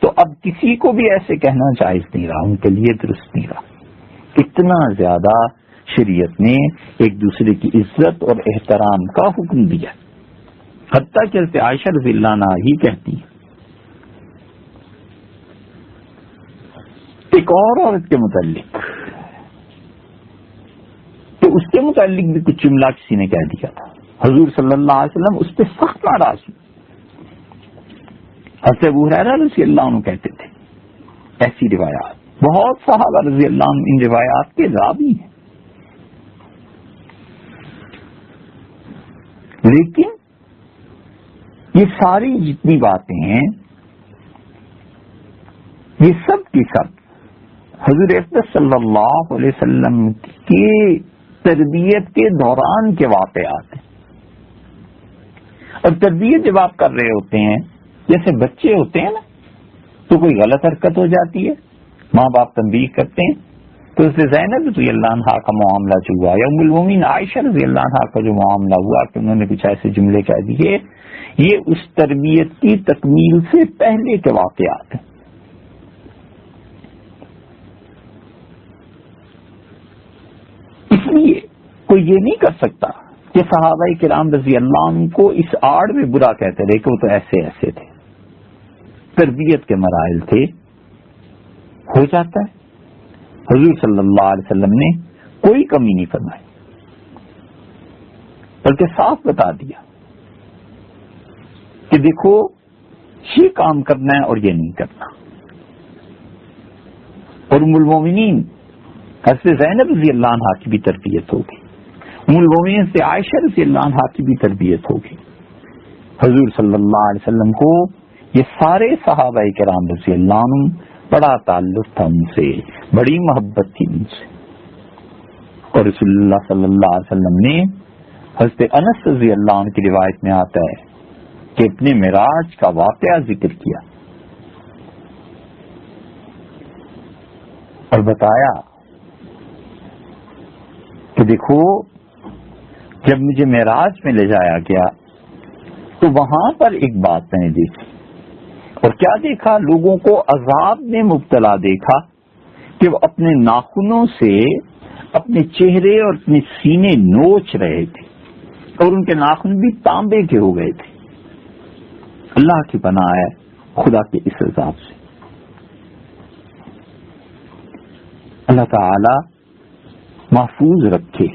تو اب کسی کو بھی ایسے کہنا جائز نہیں رہا، ان کے لیے درست نہیں رہا. اتنا زیادہ شریعت نے ایک دوسرے کی عزت اور احترام کا حکم دیا. حتیٰ کہ حضرت عائشہ رضی اللہ عنہا ہی کہتی ہیں ایک اور عورت کے متعلق، تو اس کے متعلق بھی کچھ جملہ کسی نے کہہ دیا تھا، حضور صلی اللہ علیہ وسلم اس پہ سخت ناراض ہوئے. حضرت ابو ہریرہ رضی اللہ عنہ کہتے تھے. ایسی روایات بہت صحابہ رضی اللہ عنہ ان روایات کے راوی ہیں. لیکن یہ ساری جتنی باتیں ہیں یہ سب کی سب حضور اقدس صلی اللہ علیہ وسلم کی تربیت کے دوران کے واقعات ہیں. اور تربیت جب آپ کر رہے ہوتے ہیں، جیسے بچے ہوتے ہیں نا، تو کوئی غلط حرکت ہو جاتی ہے، ماں باپ تنبیہ کرتے ہیں، تو اس سے زینب رضی اللہ عنہا کا معاملہ جو ہوا، یا ام المومنین عائشہ رضی اللہ عنہا کا جو معاملہ ہوا کہ انہوں نے کچھ ایسے جملے کہہ دیے، یہ اس تربیت کی تکمیل سے پہلے کے واقعات ہیں. اس لیے کوئی یہ نہیں کر سکتا کہ صحابہ کرام رضی اللہ عنہ کو اس آڑ میں برا کہتے رہے کہ وہ تو ایسے ایسے تھے. تربیت کے مراحل تھے، ہو جاتا ہے. حضور صلی اللہ علیہ وسلم نے کوئی کمی نہیں فرمائی، بلکہ صاف بتا دیا کہ دیکھو یہ کام کرنا ہے اور یہ نہیں کرنا. اور ام المومنین حضرت زینب رضی اللہ عنہا کی بھی تربیت ہوگی، ام المومنین سے عائشہ رضی اللہ عنہا کی بھی تربیت ہوگی. حضور صلی اللہ علیہ وسلم کو یہ سارے صحابہ کرام رضی اللہ عنہ بڑا تعلق تھا، ان سے بڑی محبت تھی ان سے. اور رسول اللہ صلی اللہ علیہ وسلم نے حضرت انس رضی اللہ عنہ کی روایت میں آتا ہے کہ اپنے معراج کا واقعہ ذکر کیا اور بتایا کہ دیکھو جب مجھے معراج میں لے جایا گیا تو وہاں پر ایک بات میں نے دیکھی، اور کیا دیکھا؟ لوگوں کو عذاب میں مبتلا دیکھا کہ وہ اپنے ناخنوں سے اپنے چہرے اور اپنے سینے نوچ رہے تھے، اور ان کے ناخن بھی تانبے کے ہو گئے تھے. اللہ کی پناہ ہے خدا کے اس عذاب سے. اللہ تعالی محفوظ رکھے.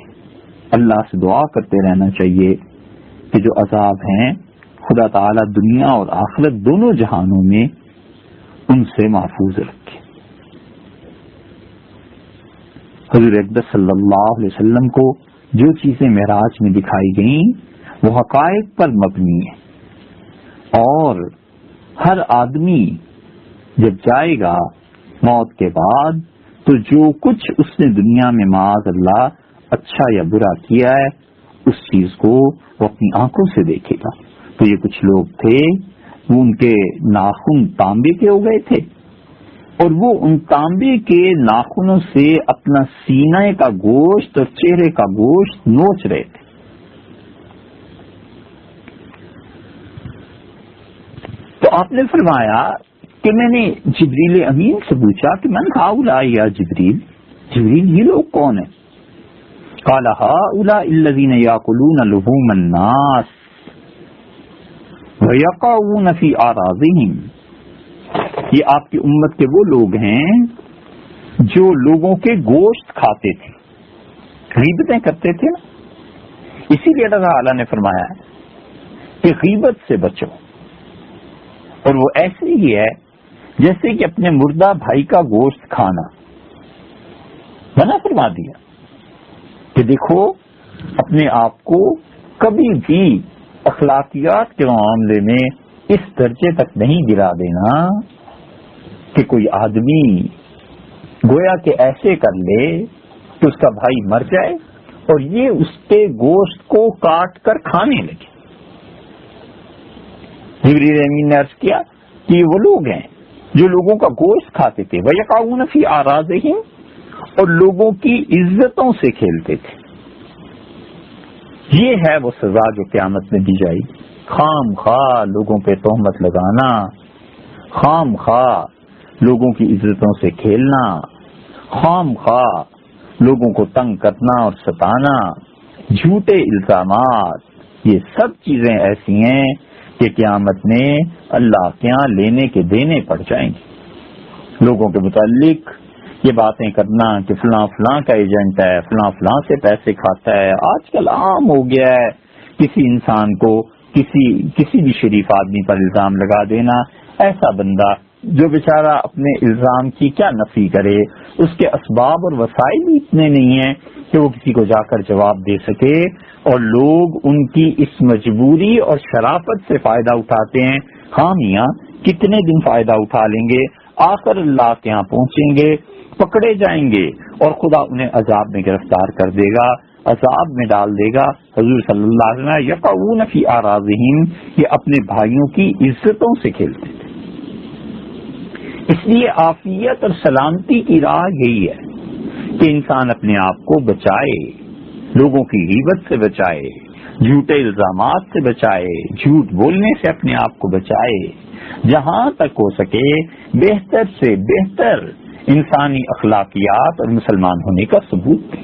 اللہ سے دعا کرتے رہنا چاہیے کہ جو عذاب ہیں خدا تعالی دنیا اور آخرت دونوں جہانوں میں ان سے محفوظ رکھے. حضور اقدس صلی اللہ علیہ وسلم کو جو چیزیں معراج میں دکھائی گئیں وہ حقائق پر مبنی ہیں، اور ہر آدمی جب جائے گا موت کے بعد تو جو کچھ اس نے دنیا میں معاذ اللہ اچھا یا برا کیا ہے اس چیز کو وہ اپنی آنکھوں سے دیکھے گا. تو یہ کچھ لوگ تھے وہ ان کے ناخن تانبے کے ہو گئے تھے، اور وہ ان تانبے کے ناخنوں سے اپنا سینے کا گوشت اور چہرے کا گوشت نوچ رہے تھے. تو آپ نے فرمایا کہ میں نے جبریل امین سے پوچھا کہ من ہؤلاء یا جبریل، جبریل یہ لوگ کون ہیں؟ قال هؤلاء الذين يأكلون لحوم الناس ويقعون في أعراضهم، یہ آپ کی امت کے وہ لوگ ہیں جو لوگوں کے گوشت کھاتے تھے، غیبتیں کرتے تھے نا، اسی لیے اللہ تعالیٰ نے فرمایا ہے کہ غیبت سے بچو، اور وہ ایسے ہی ہے جیسے کہ اپنے مردہ بھائی کا گوشت کھانا، منع فرما دیا کہ دیکھو اپنے آپ کو کبھی بھی اخلاقیات کے معاملے میں اس درجے تک نہیں گرا دینا کہ کوئی آدمی گویا کہ ایسے کر لے کہ اس کا بھائی مر جائے اور یہ اس کے گوشت کو کاٹ کر کھانے لگے۔ جبریل امین نے عرض کیا کہ یہ وہ لوگ ہیں جو لوگوں کا گوشت کھاتے تھے، وَيَقَعُونَ فِي أَعْرَاضِهِمْ، اور لوگوں کی عزتوں سے کھیلتے تھے۔ یہ ہے وہ سزا جو قیامت میں دی جائے گی۔ خام خواہ لوگوں پہ تہمت لگانا، خام خواہ لوگوں کی عزتوں سے کھیلنا، خام خواہ لوگوں کو تنگ کرنا اور ستانا، جھوٹے الزامات، یہ سب چیزیں ایسی ہیں کہ قیامت میں اللہ کے یہاں لینے کے دینے پڑ جائیں گے۔ لوگوں کے متعلق یہ باتیں کرنا کہ فلاں فلاں کا ایجنٹ ہے، فلاں فلاں سے پیسے کھاتا ہے، آج کل عام ہو گیا ہے کسی انسان کو کسی بھی شریف آدمی پر الزام لگا دینا۔ ایسا بندہ جو بیچارہ اپنے الزام کی کیا نفی کرے، اس کے اسباب اور وسائل بھی اتنے نہیں ہیں کہ وہ کسی کو جا کر جواب دے سکے، اور لوگ ان کی اس مجبوری اور شرافت سے فائدہ اٹھاتے ہیں۔ ہاں میاں کتنے دن فائدہ اٹھا لیں گے، آخر اللہ کے یہاں پہنچیں گے، پکڑے جائیں گے اور خدا انہیں عذاب میں گرفتار کر دے گا، عذاب میں ڈال دے گا۔ حضور صلی اللہ علیہ وسلم یقعون فی اعراضہم، یہ اپنے بھائیوں کی عزتوں سے کھیلتے تھے۔ اس لیے عافیت اور سلامتی کی راہ یہی ہے کہ انسان اپنے آپ کو بچائے، لوگوں کی غیبت سے بچائے، جھوٹے الزامات سے بچائے، جھوٹ بولنے سے اپنے آپ کو بچائے، جہاں تک ہو سکے بہتر سے بہتر انسانی اخلاقیات اور مسلمان ہونے کا ثبوت دیں۔